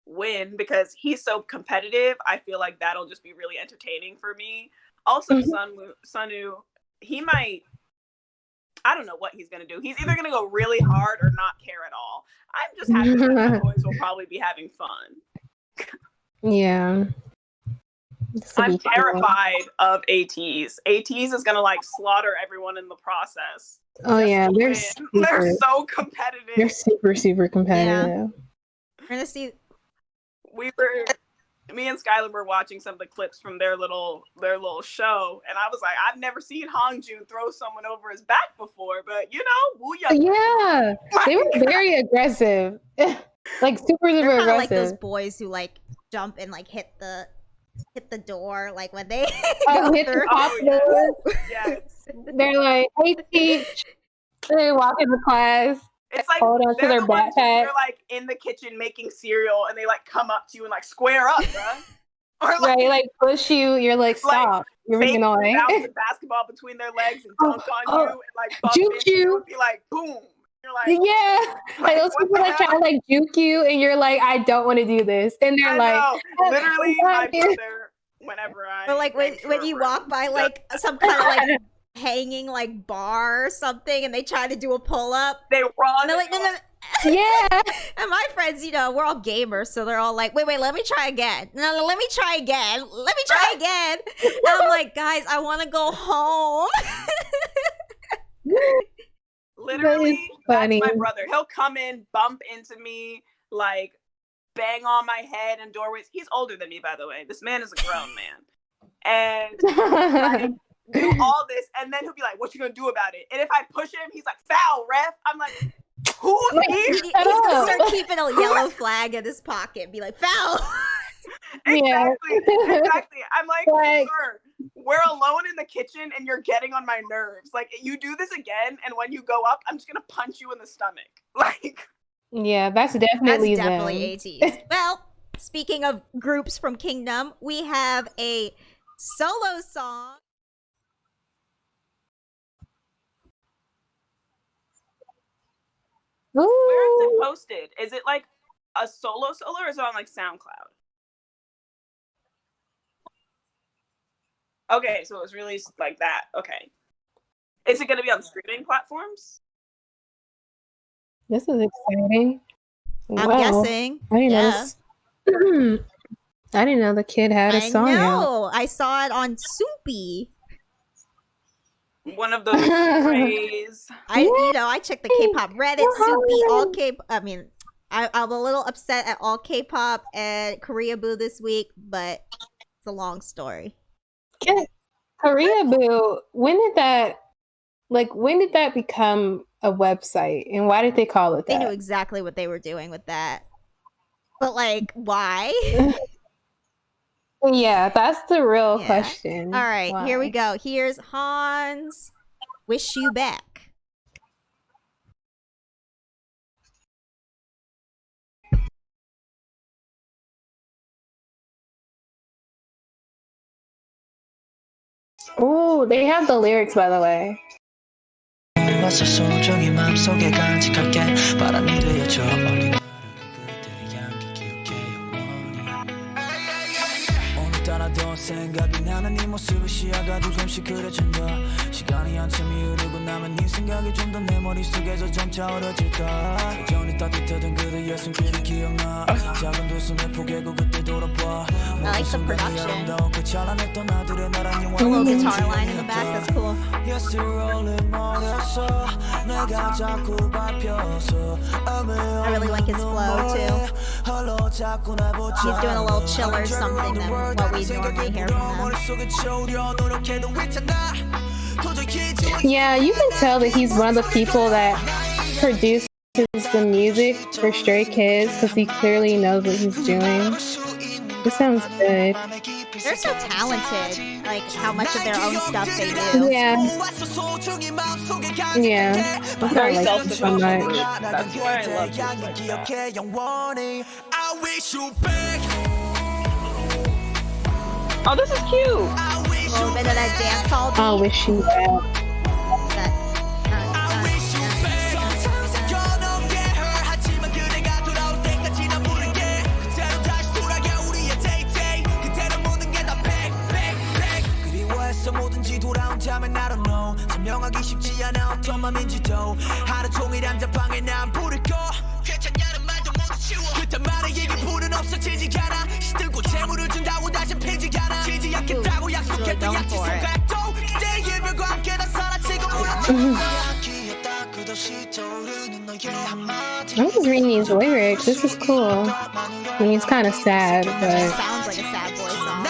win because he's so competitive. I feel like that'll just be really entertaining for me. Also, Sunu, he might, I don't know what he's going to do. He's either going to go really hard or not care at all. I'm just happy that the boys will probably be having fun. Yeah. I'm terrified of ATs. ATs is going to like slaughter everyone in the process. Oh yeah, they're so competitive. They're super, super competitive. Yeah. We're going to see... Me and Skylar were watching some of the clips from their little show, and I was like, I've never seen Hongjoon throw someone over his back before, but you know, Wooyoung. Yeah, they were very aggressive, like super aggressive. Like those boys who like jump and like hit the door, like when they hit through. the top door. Yes. They're like, hey, teach. They walk into class. It's like hold on to their backpack. They're like in the kitchen making cereal, and they like come up to you and like square up, bruh. Or like, right, like push you. You're like, stop. You're making noise. Bounce the basketball between their legs and dunk on you, and like juke you. And be like, boom. You're like, yeah, like those people that try to like juke you, and you're like, I don't want to do this, and they're literally, my brother. Whenever or like when you walk by like some kind of like hanging like bar or something, and they try to do a pull up, they run. And they're like, no. Yeah. And my friends, you know, we're all gamers, so they're all like, wait, let me try again. No, let me try again. Let me try again. And I'm like, guys, I want to go home. Literally, that's my brother. He'll come in, bump into me, like bang on my head in doorways. He's older than me, by the way. This man is a grown man. And like, do all this, and then he'll be like, what you gonna do about it? And if I push him, he's like, foul, ref. I'm like, who's here? He's gonna start keeping a yellow flag in his pocket and be like, foul. Exactly. I'm like, sir, we're alone in the kitchen and you're getting on my nerves. Like, you do this again, and when you go up, I'm just gonna punch you in the stomach. Like, yeah, that's definitely ATs. Well, speaking of groups from Kingdom, we have a solo song. Ooh. Where is it posted? Is it like a solo or is it on like SoundCloud? Okay, so it was released like that. Okay. Is it going to be on streaming platforms? This is exciting. I'm guessing. I didn't know the kid had a song out. I saw it on Soupy. One of those craze. I checked the K-pop Reddit, Soupy, all K-pop. I mean, I'm a little upset at all K-pop and Korea Boo this week, but it's a long story. Korea Boo, when did that become a website, and why did they call it that? They knew exactly what they were doing with that, but like, why? Yeah, that's the real question. All right, here we go. Here's Hans, Wish You Back. Oh, they have the lyrics, by the way. 떠나던 생각이 나는 네 모습을 시야가 조금씩 그려진다 시간이 한참이 흐르고 나면 네 생각이 좀 더 내 머릿속에서 점차 어려질까 여전히 따뜻하던 그대의 손길이 기억나 작은 두 손에 포개고 그때 돌아봐 I like the production. A little guitar line in the back, that's cool. I really like his flow too. He's doing a little chiller something than what we normally hear from him. Yeah, you can tell that he's one of the people that produces the music for Stray Kids because he clearly knows what he's doing. This sounds good. They're so talented, like how much of their own stuff they do. Yeah. Yeah. It's very selfish so much. That's why I love music like that. Oh, this is cute. A little bit of that dance hall beat. I wish you well. That, 뭐든지 돌아온다면 I don't know 설명하기 쉽지 않아 어떤 맘인지도 하루 종일 한자방에 난 불을 꺼 괜찮냐는 말도 못 치워 그딴 말에 얘기 불은 없어지지 않아 시들고 재물을 준다고 다시 피지 않아 지지 않겠다고 약속했던 약지 손가락도 그때의 일별과 함께 다 사라지고 I'm just reading these lyrics. This is cool. I mean, it's kind of sad, it but sounds like a sad boy song.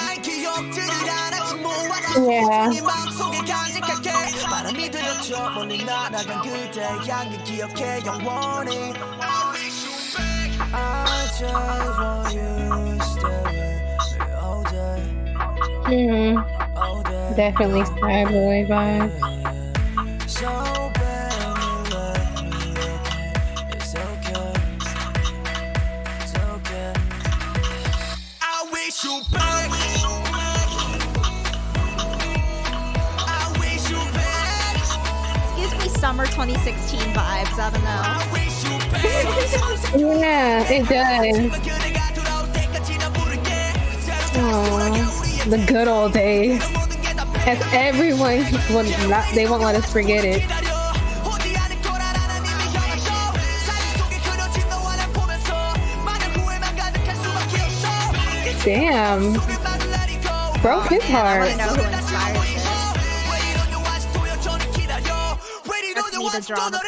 yeah. Definitely sad boy vibe. Gives me summer 2016 vibes. I don't know. Yeah, it does. Aww, the good old days. As everyone they won't let us forget it. Damn. Broke his I heart. want to know who inspired this. That's me, the drama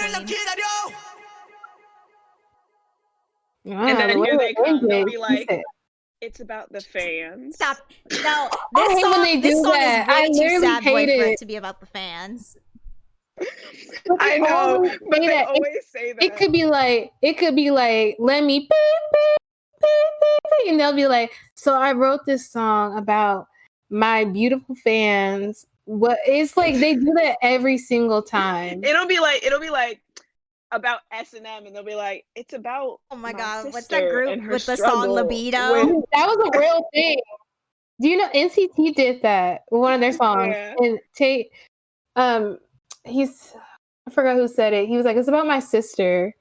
queen. And then here they come, they'll be like, it's about the fans. Stop. No, I hate when they this do song that. is way I too literally sad boy hate for it. it to be about the fans. I know, but they that. always say that. It could be like, let me beep, beep, beep, beep, and they'll be like, so I wrote this song about my beautiful fans. What it's like they do that every single time. It'll be like about S&M, and they'll be like, it's about Oh my god, what's sister that group and her with the song struggle Libido? with- That was a real thing. Do you know NCT did that with one of their songs? Yeah. And Tate, I forgot who said it. He was like, "It's about my sister."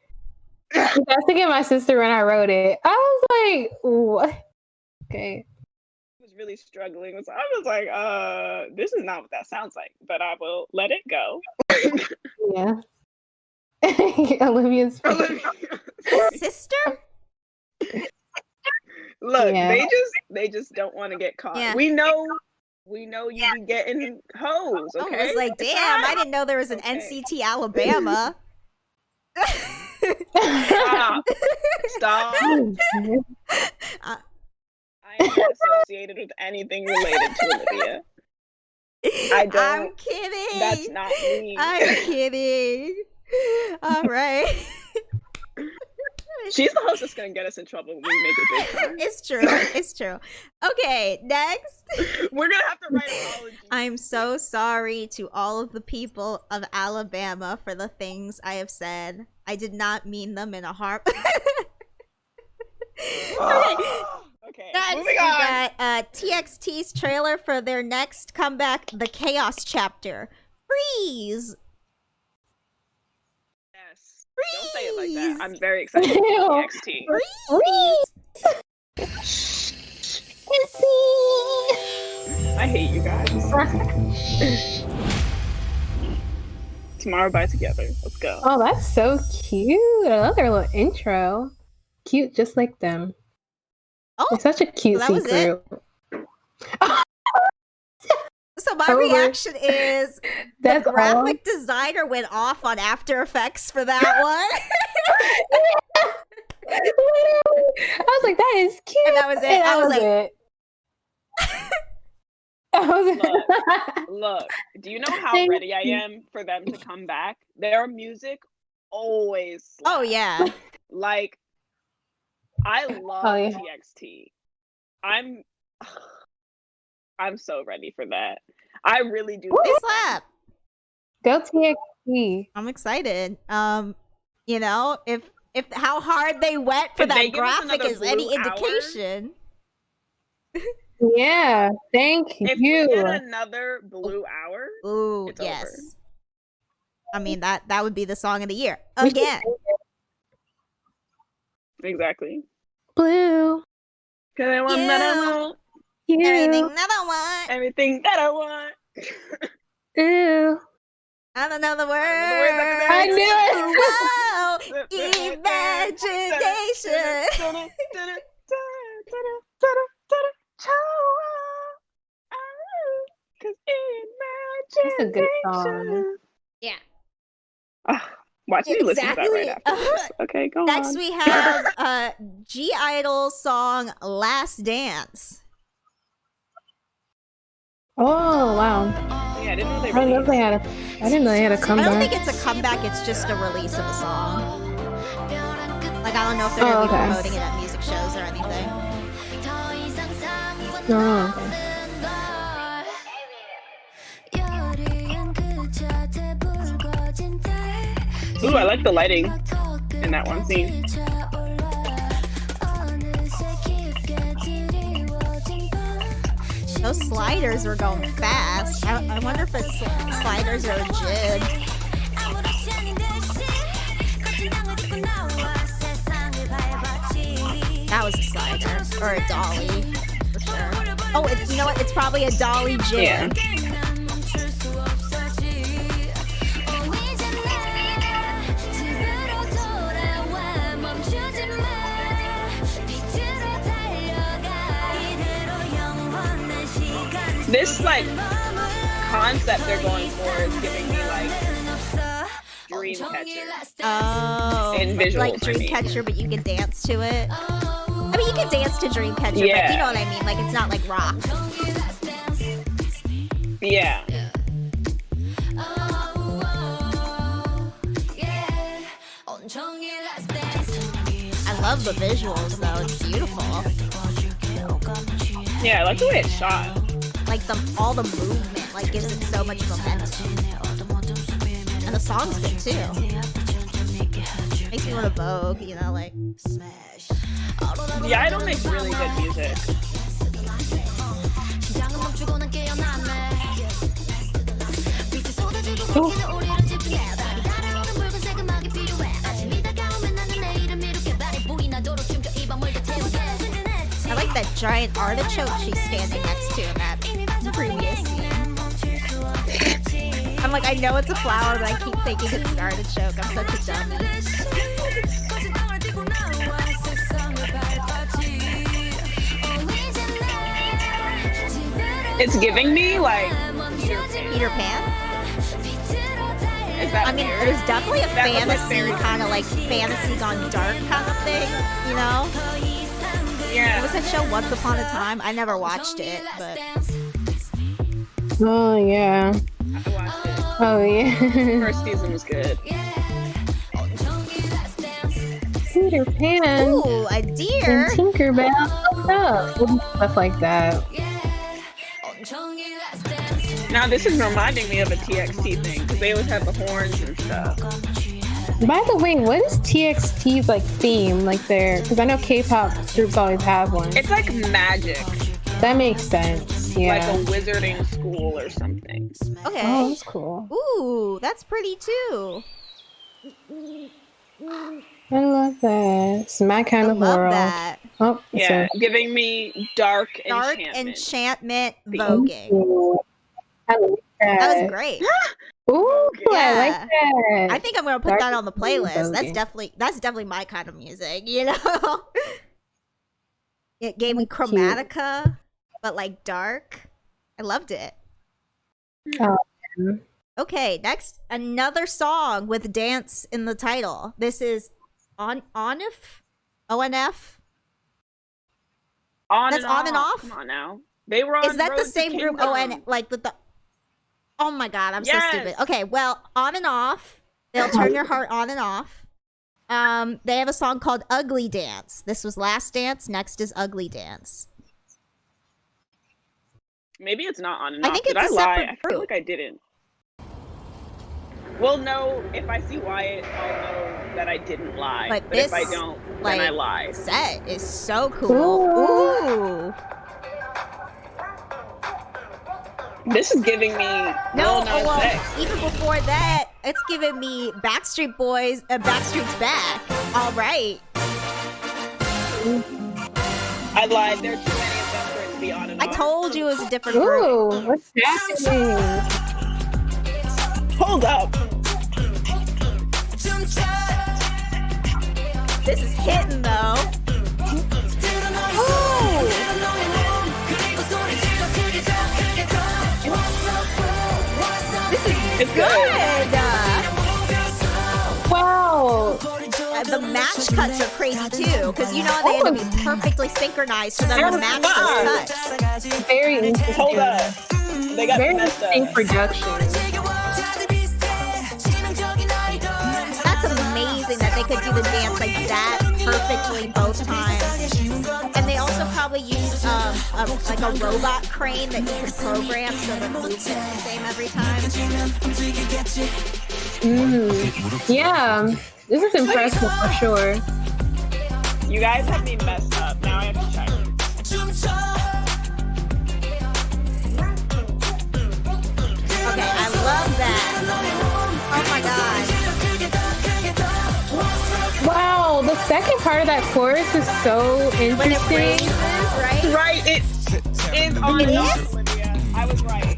I was thinking of my sister when I wrote it. I was like, "What?" Okay. was really struggling. So I was like, this is not what that sounds like, but I will let it go. Yeah. Olivia's face. Sister? Look, Yeah. they just don't want to get caught. Yeah. We know you be getting hoes, I okay? was like, It's damn, I fine. didn't know there was an Okay. NCT Alabama. Stop. Uh, I am not associated with anything related to Olivia. I don't. I'm kidding. That's not me. I'm kidding. All right. She's the host that's gonna get us in trouble when we make it big time. It's true. It's true. Okay, next. We're gonna have to write apologies. I'm so sorry to all of the people of Alabama for the things I have said. I did not mean them in a harm. Okay, Next, moving we on. got TXT's trailer for their next comeback, The Chaos Chapter. Freeze! Yes. Don't say it like that. I'm very excited for Ew. TXT. I hate you guys. Tomorrow by together. Let's go. Oh, that's so cute. I love their little intro. Cute, just like them. Oh, It's such a cute that was it? group. so my Over. reaction is the That's all. graphic designer went off on After Effects for that one. Literally. I was like, that is cute. And that was it. And I was like- it. I was Look, do you know how Thank ready I am for them to come back? Their music always slaps. Oh, yeah. Like, I love Oh, yeah. TXT. I'm so ready for that. I really do. They slap. Go TXT. I'm excited. You know, if how hard they went for If they that give us graphic another is any blue hour- indication. Yeah, thank If you. we get another blue hour, Ooh, it's yes. over. I mean that would be the song of the year We should again. sing it. Exactly. Blue. Cause I want that I want. You. Everything that I want. Everything that I want. Ew. I don't know the words. I knew it. Whoa, imagination. That's a good song. Yeah. Watch me listen to that right after. Exactly. Okay, go Next on. we have G-Idle song Last Dance. Oh wow. Yeah, I didn't know they I didn't know released. I didn't know they had a I don't comeback. think it's a comeback, it's just a release of a song. Like, I don't know if they're gonna be okay. promoting it at music shows or anything. Oh, okay. Ooh, I like the lighting in that one scene. Those sliders were going fast. I wonder if it's sliders or a jib. That was a slider. Or a dolly, for sure. Oh, you know what? It's probably a dolly jib. Yeah. This like concept they're going for is giving me like Dreamcatcher. Oh, In visuals, like I mean. Dreamcatcher, but you can dance to it. I mean, you can dance to Dreamcatcher, but Yeah. you know what I mean. Like, it's not like rock. Yeah. I love the visuals, though. It's beautiful. Yeah, I like the way it's shot. Like all the movement, like gives it so much momentum. And the song's good too. Makes me want to Vogue, you know, like. Yeah, I don't make really good music. I like that giant artichoke she's standing next to in that previous scene. I'm like, I know it's a flower, but I keep thinking it's an artichoke. I'm such a dummy. It's giving me like Peter Pan? Is that I mean, weird? there's definitely a That was, like, fantasy very- kind of like fantasy gone dark kind of thing, you know? Yeah. What was that show Once Upon a Time? I never watched it, but Oh yeah. I watched it. Oh yeah. First season was good. Peter Pan. ooh, a deer. And Tinkerbell. What's up? Stuff like that. Now this is reminding me of a TXT thing because they always have the horns and stuff. By the way, what is TXT's like theme? Like their, because I know K-pop groups always have one. It's like magic, That makes sense. Yeah. like a wizarding school or something. Okay. Oh, that's cool. Ooh, that's pretty too. I love that. It's my kind I of love world. that. Oh, Yeah, giving me dark Dark enchantment. enchantment voguing. Ooh, I like that. That was great. Ooh, I Yeah. like that. I think I'm gonna put Dark that on the playlist. That's voguing. definitely my kind of music, you know? It gave me Chromatica, but like dark. I loved it. Oh, Okay, next, another song with dance in the title. This is ONF? ONF? On That's and on and off? Come on now. They were on Is that Road the to same group? Kingdom. Oh, and like with the. Oh my god, I'm so Yes. stupid. Okay, well, on and off. They'll turn your heart on and off. They have a song called Ugly Dance. This was Last Dance. Next is Ugly Dance. Maybe it's not on and I off. think Did it's I a lie? separate I feel group. like I didn't. Well, no. If I see Wyatt, I'll know that I didn't lie. But But if I this, don't, like, then I lie. Set is so cool. Ooh. This is giving me No, Lil Nas well, X. even before that, it's giving me Backstreet Boys, Backstreet's Back. All right. I lied. There are too many of them for it to be on and I off. told you it was a different group. Ooh, what's happening? Hold up. This is hitting though. This is It's good. Wow. The match cuts are crazy too, because you know they had to be perfectly synchronized for them to match those cuts. Very interesting. Hold up. They got Very messed up. interesting production. That's amazing that they could do the dance like that perfectly both times. And they also probably used like a robot crane that you could program so the movement's the same every time. Yeah, this is impressive for sure. You guys have me messed up. Now I have to check. Okay, I love that. Oh my god. Wow, the second part of that chorus is so When it interesting. raises, right? Right, it is on It and off, is? Olivia. I was right.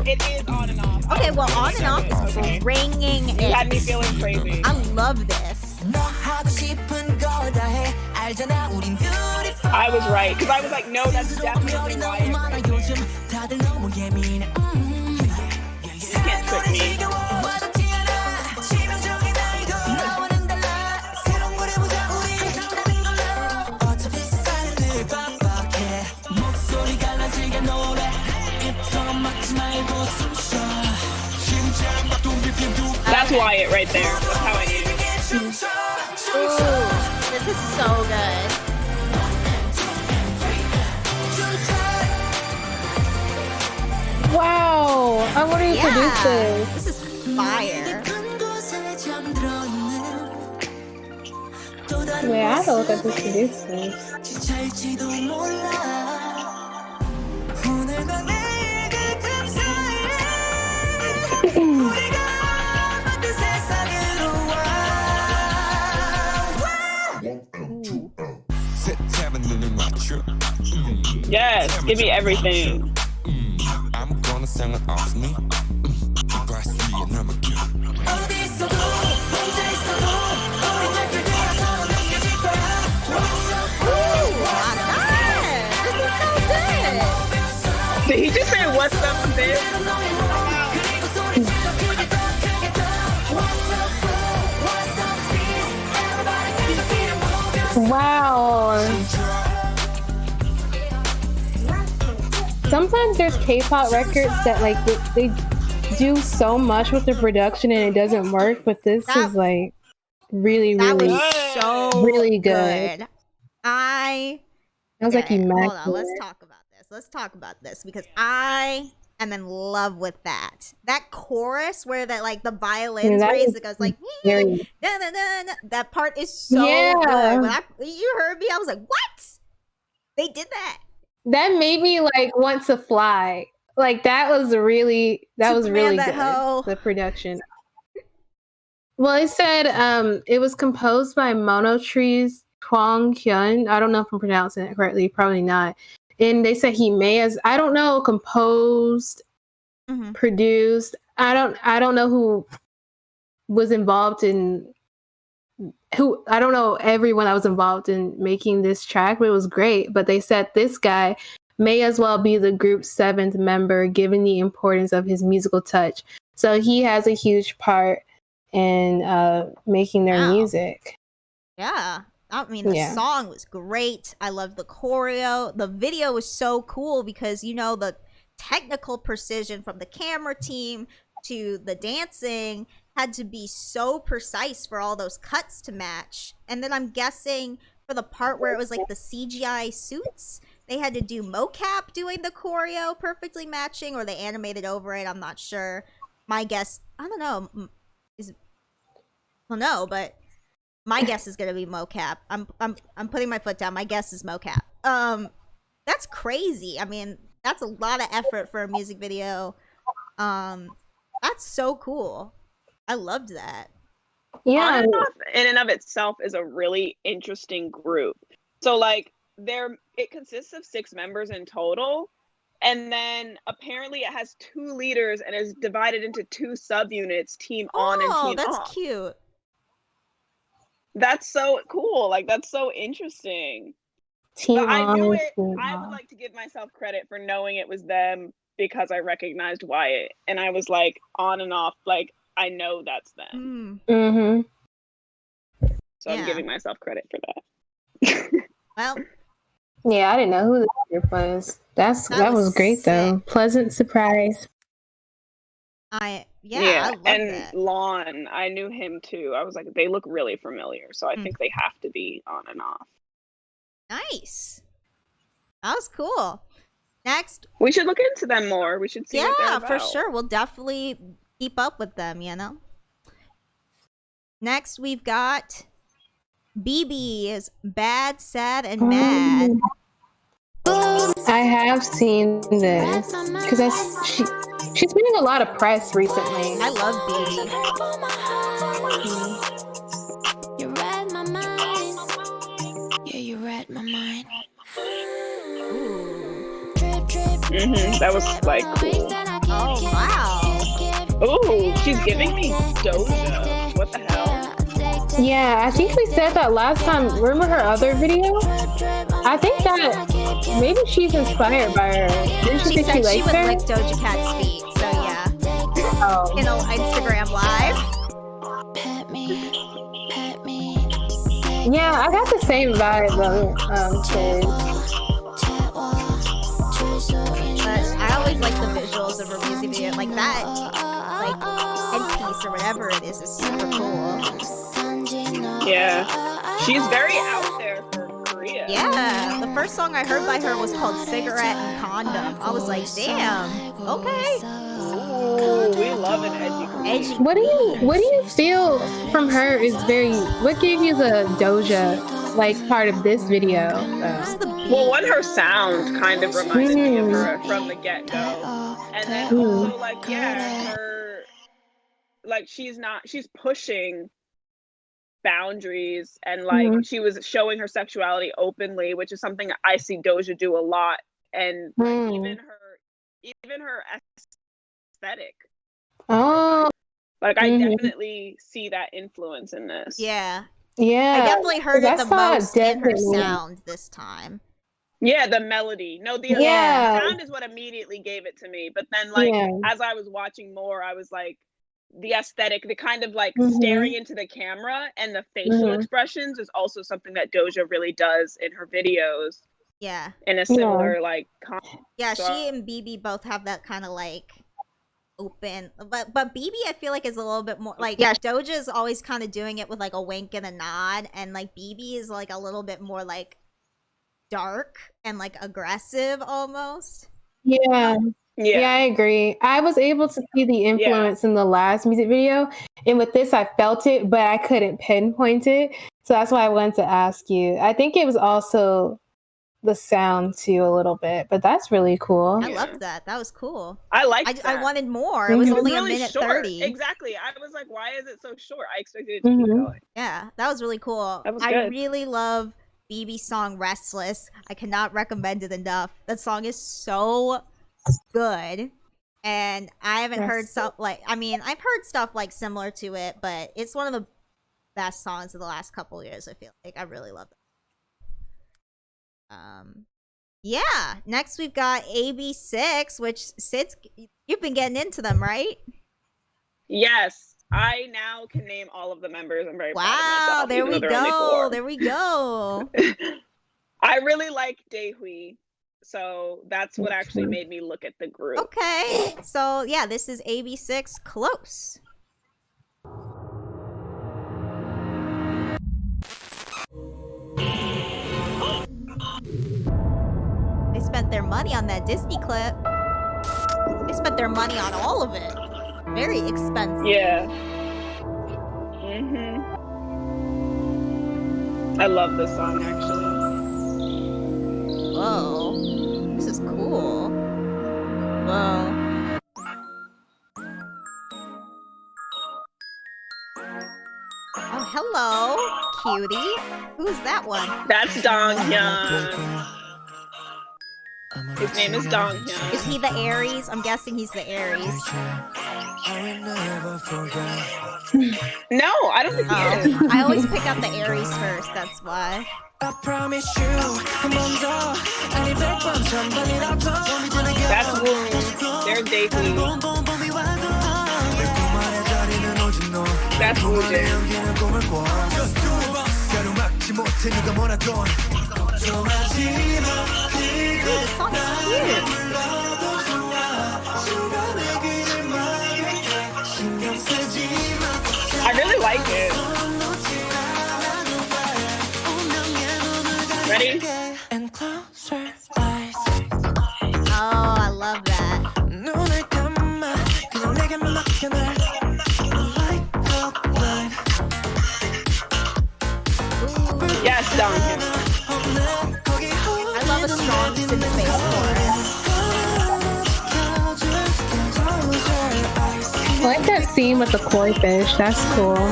It is on and off. Okay, well, on and off is Okay. ringing You had me feeling crazy. I love this. I was right, because I was like, no, that's definitely why it's crazy. You can't trick me. That's Wyatt right there. That's how I knew. Ooh, this is so good. Wow, I wonder who produced this. This is fire. Wait, I have to look at who produced this. Yes, give me everything. I'm gonna sing it off me. Did he just say what's up with this? Wow. Sometimes there's K-pop records that like they do so much with the production and it doesn't work, but this is like really, That really, was so really good. good. I was like hold on, immaculate. let's talk about this. Let's talk about this because I am in love with that. That chorus where that like the violins that raise, is it goes like very- da, da, da, da. That part is so Yeah. good. When you heard me, I was like, what? They did that. That made me like want to fly. Like that was really Superman, that good. hoe. The production. Well, it said it was composed by Monotree's Kwang Hyun. I don't know if I'm pronouncing it correctly, probably not. And they said he may as I don't know, composed, produced. I don't know who was involved in I don't know everyone that was involved in making this track, but it was great. But they said this guy may as well be the group's 7th member, given the importance of his musical touch. So he has a huge part in making their music. Yeah. I mean, the song was great. I love the choreo. The video was so cool because, you know, the technical precision from the camera team to the dancing had to be so precise for all those cuts to match. And then I'm guessing for the part where it was like the CGI suits, they had to do mocap doing the choreo perfectly matching, or they animated over it. I'm not sure. My guess, I don't know, but my guess is gonna be mocap. I'm putting my foot down. My guess is mocap. That's crazy. I mean, that's a lot of effort for a music video. That's so cool. I loved that. Yeah. On and Off in and of itself is a really interesting group. So like it consists of 6 members in total, and then apparently it has 2 leaders and is divided into 2 subunits, Team On and Team that's Off. cute. That's so cool. Like, that's so interesting. Team But I knew On, it. Team I Off. would like to give myself credit for knowing it was them because I recognized Wyatt, and I was like, On and Off, like, I know that's them. Mm-hmm. So I'm Yeah. giving myself credit for that. Well, Yeah, I didn't know who the group was. That That was was great though. sick. Pleasant surprise. I love and that. Lon, I knew him too. I was like, they look really familiar, so I think they have to be On and Off. Nice. That was cool. Next, We should look into them more. We should see what they're yeah, about. for sure. We'll definitely keep up with them, you know? Next, we've got BIBI's Bad, Sad, and Mad. I have seen this because she's getting a lot of press recently. I love BIBI. You read my mind. Yeah, you read my mind. That was like cool. Oh, wow. Ooh, she's giving me Doja. What the hell? Yeah, I think we said that last time. Remember her other video? I think that maybe she's inspired by her. Didn't She she say said she she likes would her? lick Doja Cat's feet, so yeah. Oh. You know, Instagram Live. Pet me, pet me. Yeah, I got the same vibe though. But I always like the visuals of her music video. Like that, like, headpiece or whatever it is super cool. Yeah. She's very out there for Korea. Yeah, the first song I heard by her was called Cigarette and Condom. I was like, damn, okay. Ooh, we love an edgy Korean. Edgy. What do you feel from her is very? What gave you the Doja like part of this video? Just the beat. Well, one, her sound kind of reminded me of her from the get-go. And then also, like, yeah, her, like, she's pushing boundaries, and like she was showing her sexuality openly, which is something I see Doja do a lot. And like, even her aesthetic. Oh, Like, I definitely see that influence in this. Yeah, yeah. I definitely heard it the most in her definitely. sound this time. Yeah, the melody. No, the sound is what immediately gave it to me. But then, like, as I was watching more, I was like, the aesthetic, the kind of like staring into the camera and the facial expressions is also something that Doja really does in her videos. Yeah. In a similar like. Yeah, she and BIBI both have that kind of like open, but BIBI I feel like is a little bit more like Doja's always kind of doing it with like a wink and a nod, and like BIBI is like a little bit more like dark and like aggressive almost. Yeah, I agree. I was able to see the influence in the last music video, and with this I felt it, but I couldn't pinpoint it. So that's why I wanted to ask you. I think it was also the sound too a little bit, but that's really cool. I loved that. That was cool. I liked that. I wanted more. It was only really a minute short. 30. Exactly. I was like, why is it so short? I expected it to keep going. Yeah, that was really cool. That was I good. really love BIBI's song Restless. I cannot recommend it enough. That song is so good. And I haven't heard stuff like, I mean, I've heard stuff like similar to it, but it's one of the best songs of the last couple years, I feel like. I really love it. Yeah, next we've got AB6IX, which Sid's, you've been getting into them, right? Yes. I now can name all of the members. I'm very proud of Wow, myself, there even we though they're only go. 4. There we go. I really like Daehui, so that's what actually made me look at the group. Okay, so yeah, this is AB6IX Close. They spent their money on that Disney clip. They spent their money on all of it. Very expensive. Yeah. I love this song, actually. Whoa. This is cool. hello, cutie. Who's that one? That's Donghyun. His name is Donghyun. Is he the Aries? I'm guessing he's the Aries. No, I don't think he is. I always pick out the Aries first, that's why. I promise you, That's Woon. They're Daegu. That's Woojin. Dude, this song is cute. I really like it. Ready? Oh, I love that. Yes, Donghyun. I love a strong synth-based chorus. I like that scene with the koi fish. That's cool. Ooh,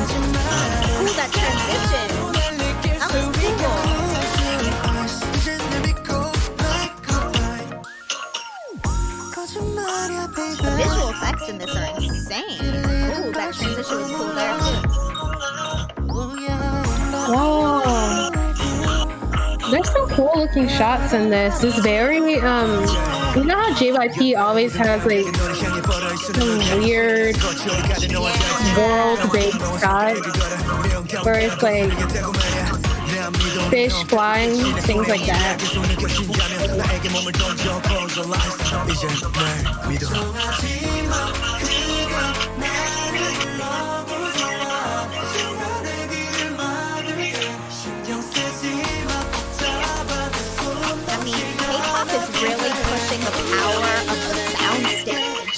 that transition. That was cool. The visual effects in this are insane. Ooh, that transition was cool there too. Whoa. There's some cool looking shots in this. It's very, you know how JYP always has like some weird world-based shots where it's like fish flying, things like that. I mean, Kpop is really pushing the power of the soundstage.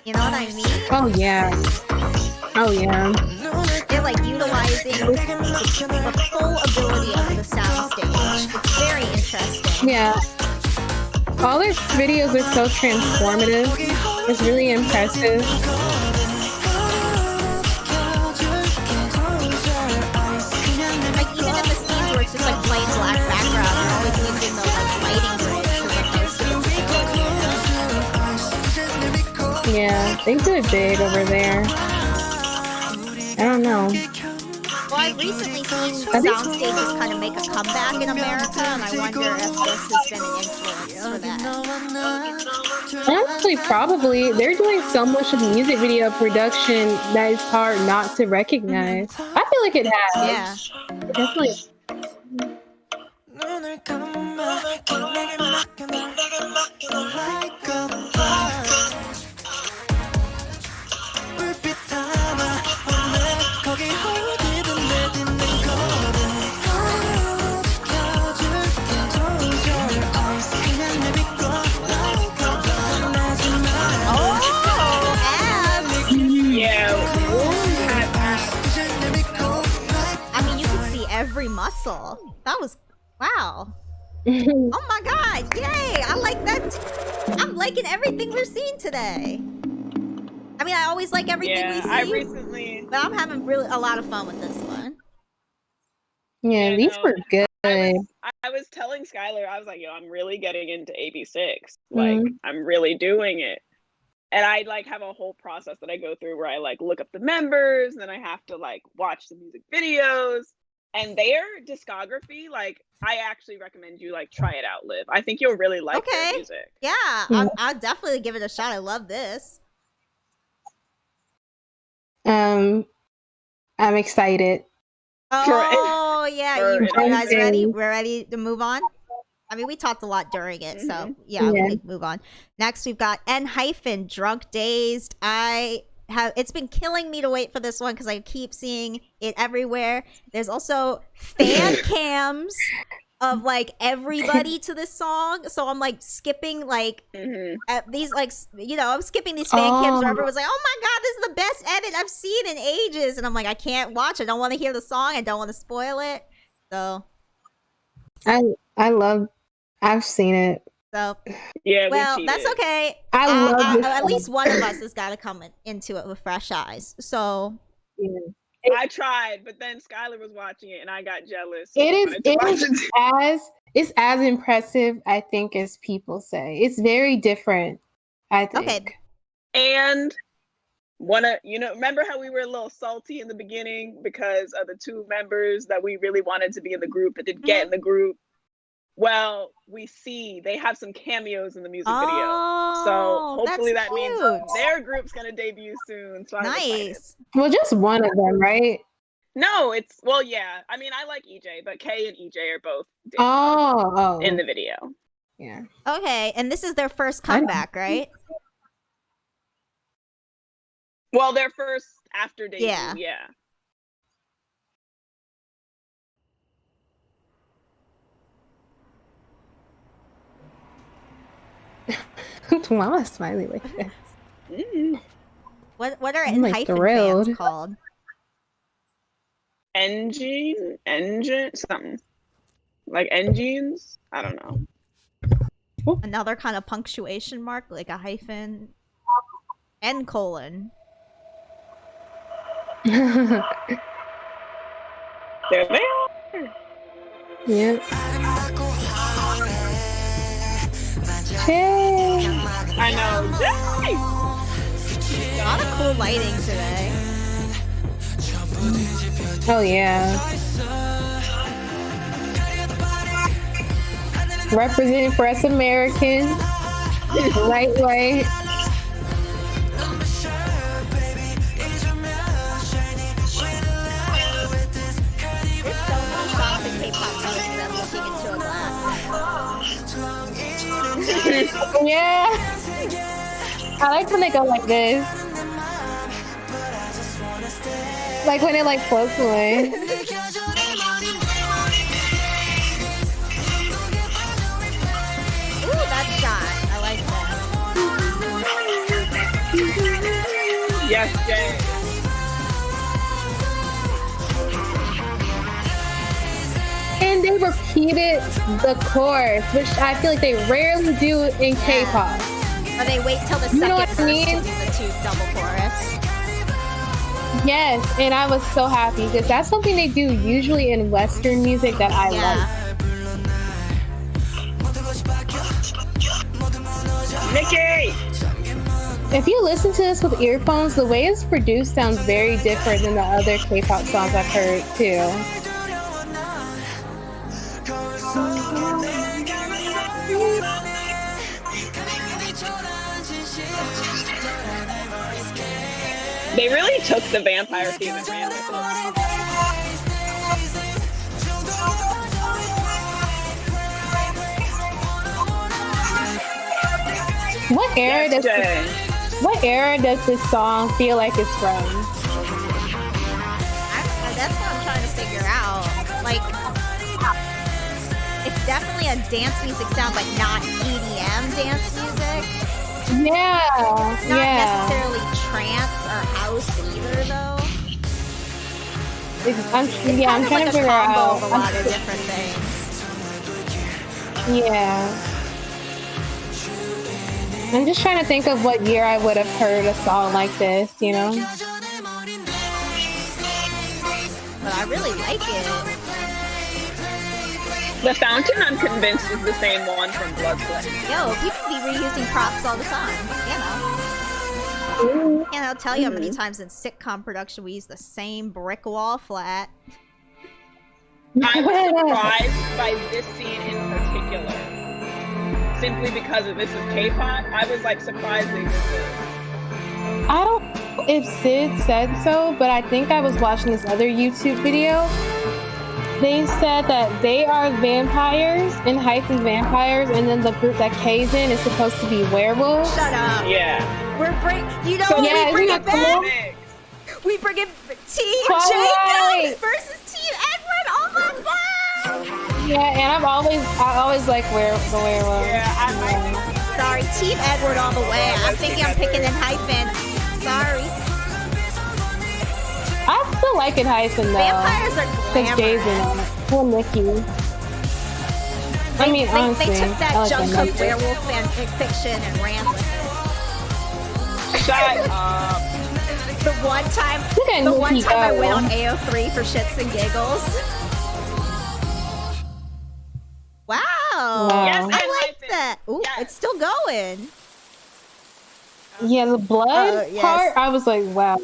You know what I mean? Oh yeah. Oh yeah. They're like utilizing the full ability of the soundstage. It's very interesting. Yeah. All their videos are so transformative. It's really impressive. Like even in the scenes where it's just like plain black background, they're always using those like lighting grids to like their super. Yeah, they do it big over there. I don't know. Well, I've recently seen soundstages kind of make a comeback in America, and I wonder if this has been an influence for that. Honestly, probably. They're doing so much of music video production that it's hard not to recognize. I feel like it has. Yeah. Definitely. Every muscle. That was wow. Oh my god, yay! I like that. I'm liking everything we're seeing today. I mean, I always like everything we see. But I'm having really a lot of fun with this one. Yeah, these were good. I was telling Skylar, I was like, yo, I'm really getting into AB6IX. Like, I'm really doing it. And I like have a whole process that I go through where I like look up the members, and then I have to like watch the music videos. And their discography, like, I actually recommend you like try it out, Liv. I think you'll really like their music. Yeah, I'll definitely give it a shot. I love this. I'm excited. Oh yeah, you guys ready? We're ready to move on. I mean, we talked a lot during it, so yeah, we can move on. Next, we've got Enhyphen Drunk-Dazed. It's been killing me to wait for this one because I keep seeing it everywhere. There's also fan cams of like everybody to this song, so I'm like skipping like these like I'm skipping these fan cams where everyone's like, oh my god, this is the best edit I've seen in ages, and I'm like, I can't watch it. I don't want to hear the song. I don't want to spoil it. So I've seen it. So yeah, well, that's okay. I love this at least one of us has got to come into it with fresh eyes. So I tried, but then Skylar was watching it and I got jealous. So It's as impressive, I think, as people say. It's very different, I think. Okay. And remember how we were a little salty in the beginning because of the 2 members that we really wanted to be in the group but didn't get in the group? Well, we see they have some cameos in the music video. So hopefully that means their group's going to debut soon. So nice. Well, just one of them, right? No, yeah. I mean, I like EJ, but K and EJ are both in the video. Yeah. Okay, and this is their first comeback, right? Well, their first after debut, yeah. Why am smiley like this? What are Enhyphen fans called? Engine, something. Like engines? I don't know. Another kind of punctuation mark, like a hyphen. N colon. There they are. Yeah. Hey. I know. Yay! A lot of cool lighting today. Oh yeah. Representing for us Americans. Right way. Yeah. I like when they go like this. Like when it like floats away. Ooh, that shot. I like that. Yes, Jay. And they repeated the chorus, which I feel like they rarely do in K-pop. Or they wait till the second verse to do the 2 double chorus. Yes, and I was so happy because that's something they do usually in Western music that I like. Nikki! If you listen to this with earphones, the way it's produced sounds very different than the other K-pop songs I've heard too. They really took the vampire theme and ran with it. What era does this song feel like it's from? That's what I'm trying to figure out. Like, it's definitely a dance music sound, but not EDM dance music. Yeah, it's not necessarily trance or house either, though. I'm trying to figure out a lot of different things. Yeah. I'm just trying to think of what year I would have heard a song like this, you know? But I really like it. The fountain, I'm convinced, is the same one from Blood Flame. Yo, people be reusing props all the time, you know. And I'll tell you how many times in sitcom production we use the same brick wall flat. I'm surprised by this scene in particular. Simply because of this is K-pop, I was like surprised they did this. I don't know if Sid said so, but I think I was watching this other YouTube video. They said that they are vampires, Enhyphen vampires, and then the group that K's in is supposed to be werewolves. Shut up. Yeah. We bring it back. We bring it Team Jacob versus Team Edward. Oh my god. Yeah, and I always like the werewolf. Yeah, sorry, Team Edward all the way. I'm thinking I'm picking Enhyphen. Sorry. I still like Enhyphen though. Vampires are glamorous. Poor Nikki. Honestly, they took that junk of werewolf fan fiction and ran with it. Shut up. The one time I went on AO3 for shits and giggles. Wow. Yes, I like that. Ooh, Yes. it's still going. Yeah, the blood yes. part, I was like, wow.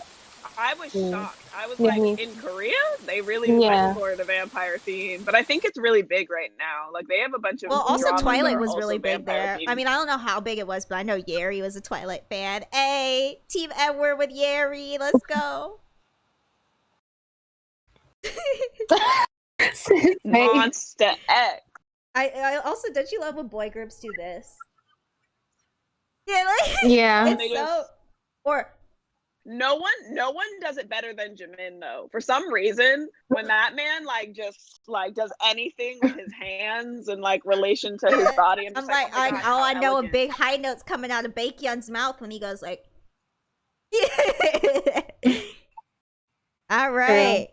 I was shocked. I was Yeah, like, in Korea, they really went for the vampire theme. But I think it's really big right now. Like, they have a bunch of. Well, also dramas that Twilight are was also really big there. vampire-themed. I mean, I don't know how big it was, but I know Yeri was a Twilight fan. Hey, Team Edward with Yeri, let's go. Monster X. I also, don't you love when boy groups do this? Yeah, like, Yeah. it's so, or No one does it better than Jimin though. For some reason, when that man just does anything with his hands and like relation to his body, I'm like, oh my God, I know elegant. a big high note's coming out of Baekhyun's mouth when he goes like, all right.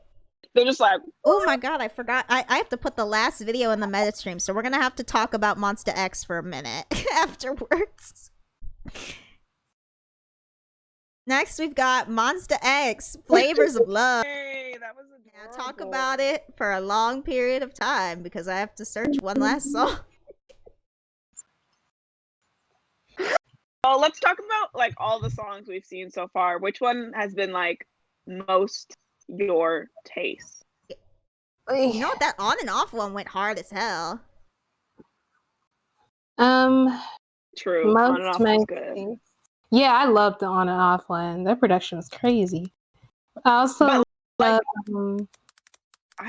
They're just like, oh my God, I forgot. I have to put the last video in the meta stream, so we're gonna have to talk about Monster X for a minute afterwards. Next, we've got Monster X, Flavors of Love. hey, that was adorable. Now talk about it for a long period of time because I have to search one last song. Oh, let's talk about like all the songs we've seen so far. Which one has been like most your taste? You know what? That on and off one went hard as hell. True. On and off was good. Yeah, I loved the on and off one. Their production was crazy. I also love I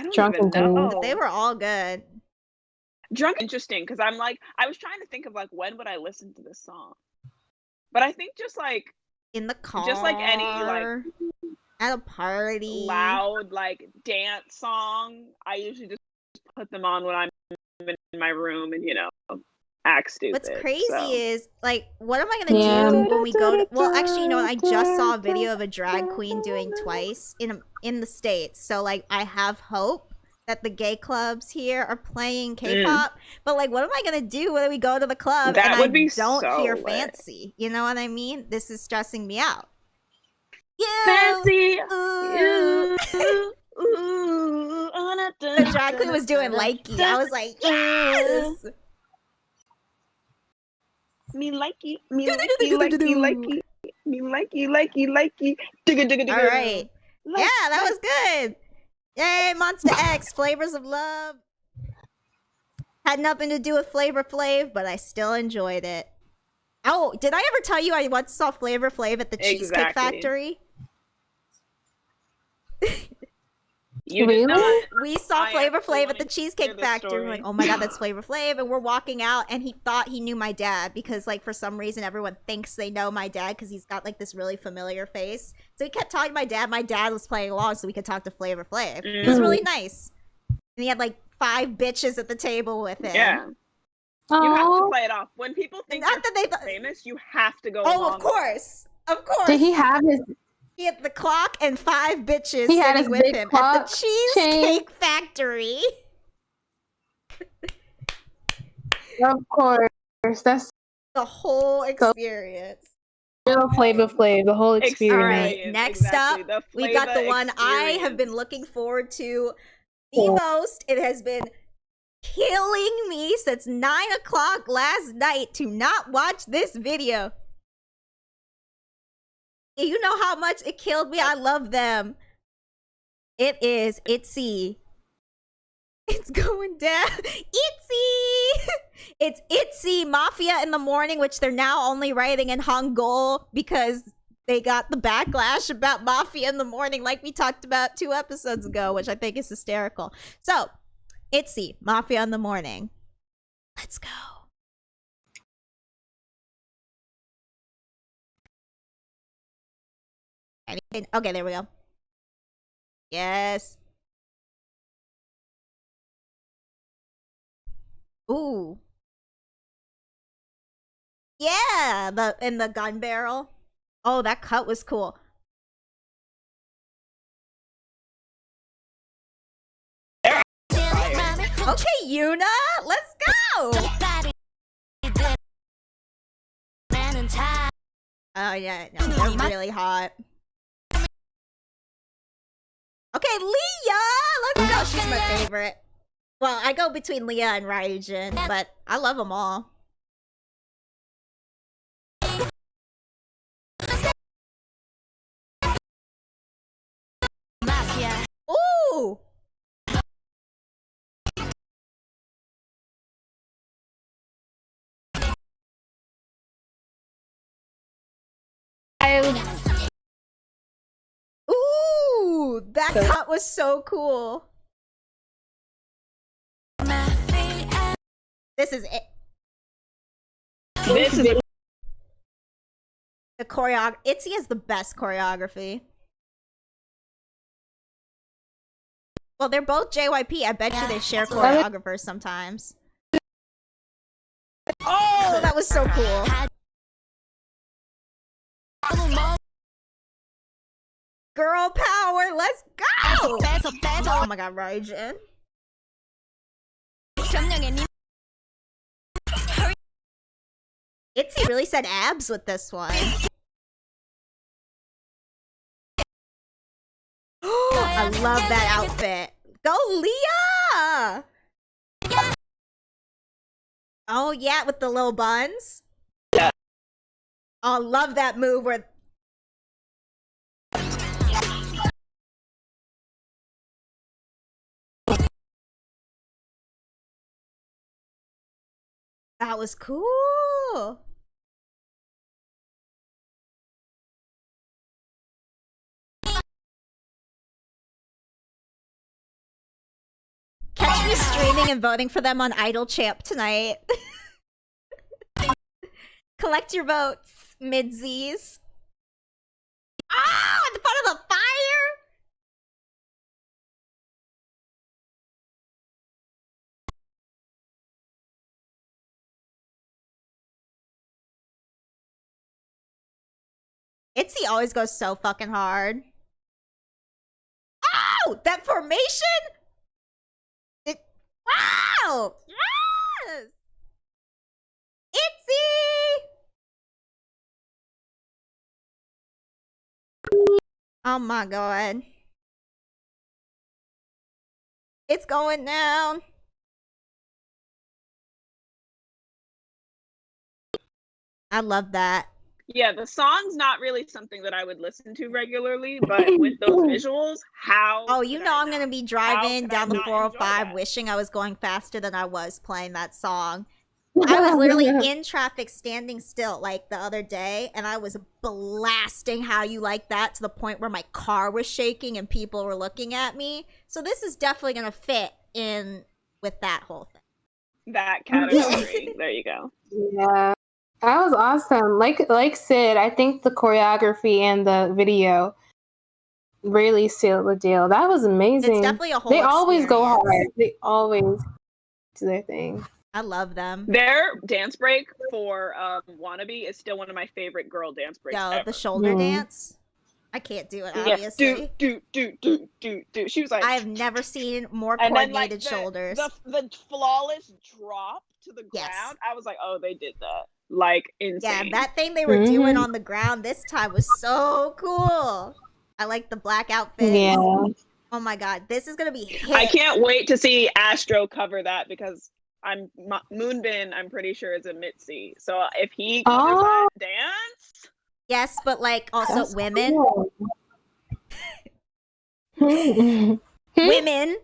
don't even know. But they were all good. Drunk interesting because I was trying to think of like when would I listen to this song, but I think just like in the car, just like any like at a party, loud like dance song. I usually just put them on when I'm in my room and act stupid. What's crazy is like, what am I gonna do when we go to? Well, actually, I just saw a video of a drag queen doing Twice in the States. So like, I have hope that the gay clubs here are playing K-pop. But like, what am I gonna do when we go to the club That and would I be don't so hear lit. Fancy? You know what I mean? This is stressing me out. Fancy. Ooh. The drag queen was doing likey. I was like, yes. Me likey, me likey, me likey. All right. Yeah, that was good. Yay, Monster X, Flavors of Love. Had nothing to do with Flavor Flav, but I still enjoyed it. Oh, did I ever tell you I once saw Flavor Flav at the Cheesecake Factory? You did not. We saw Flavor Flav at the Cheesecake Factory. We're like, oh my God, that's Flavor Flav. And we're walking out and he thought he knew my dad because like for some reason everyone thinks they know my dad because he's got like this really familiar face. So he kept talking to my dad. My dad was playing along so we could talk to Flavor Flav. He was really nice. And he had like 5 bitches at the table with him. Yeah. You have to play it off. When people think Not that they famous, you have to go Oh, along of course. Of course. Did he have his... He had the clock and 5 bitches He had sitting his with big him at clock the Cheesecake Factory. Of course. That's The whole experience. real Flavor Flav, the whole experience. All right, next up, we've got the one I have been looking forward to the most. It has been killing me since 9 o'clock last night to not watch this video. You know how much it killed me? I love them. It is Itzy. It's going down. Itzy! It's Itzy Mafia in the morning, which they're now only writing in Hangul because they got the backlash about Mafia in the morning like we talked about 2 episodes ago, which I think is hysterical. So, Itzy, Mafia in the morning. Let's go. Okay, there we go. Yes. Ooh. Yeah, in the gun barrel. Oh, that cut was cool. Okay, Yuna, let's go. Oh yeah, no, they're really hot. Okay, Leah! Let's go. She's my favorite. Well, I go between Leah and Ryujin, but I love them all. Mafia. Ooh! Ooh! That cut was so cool. This is it. This is The choreography. Itzy has the best choreography. Well, they're both JYP. I bet you they share choreographers sometimes. Oh, that was so cool. Girl power, let's go! Oh my god, Ryujin. Itzy really said abs with this one. I love that outfit. Go Leah! Oh yeah, with the little buns. Yeah. Oh, I love that move where that was cool. Catch me streaming and voting for them on Idol Champ tonight. Collect your votes, midsies. Ah, at the front of the fire! Itzy always goes so fucking hard. Oh! That formation? Wow! Yes! Itzy! Oh my god. It's going down. I love that. Yeah, the song's not really something that I would listen to regularly, but with those visuals, how? Oh, you know I'm gonna be driving could I down the not enjoy 405 that? wishing I was going faster than I was playing that song. I was literally in traffic standing still like the other day, and I was blasting How You Like That to the point where my car was shaking and people were looking at me. So this is definitely gonna fit in with that whole thing. That category. There you go. Yeah. That was awesome. Like Sid, I think the choreography and the video really sealed the deal. That was amazing. It's definitely a whole They always go experience. hard. They always do their thing. I love them. Their dance break for Wannabe is still one of my favorite girl dance breaks Yo, ever. the shoulder Mhm. dance. I can't do it, Yeah. obviously. Do. She was like, I have never seen more and then coordinated like shoulders. the flawless drop to the Yes. ground. I was like, oh, they did that. Like insane. Yeah, that thing they were doing on the ground this time was so cool. I like the black outfits. Yeah. Oh my god, this is gonna be hit. I can't wait to see Astro cover that because Moonbin, I'm pretty sure is a Mitzi. So if he covers that dance, Yes, but like also That's women. Cool. Women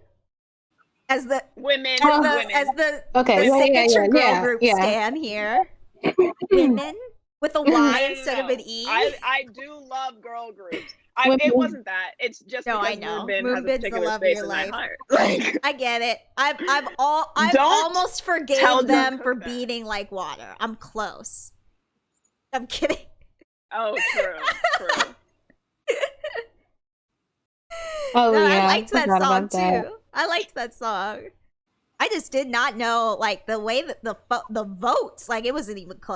as the women, as the Okay, the signature girl yeah, group yeah. stand here. Women with a Y instead of an E. I do love girl groups. It Women. wasn't that. It's just No, I because know. Moonbin has a Moonbin's the particular love of space your in my life. heart. Like, I get it. I've Don't almost forgave tell them Duke for that. beating like water. I'm close. I'm kidding. oh, true. Oh No, yeah, I liked that forgot song about that. too. I liked that song. I just did not know like the way that the votes, like it wasn't even close.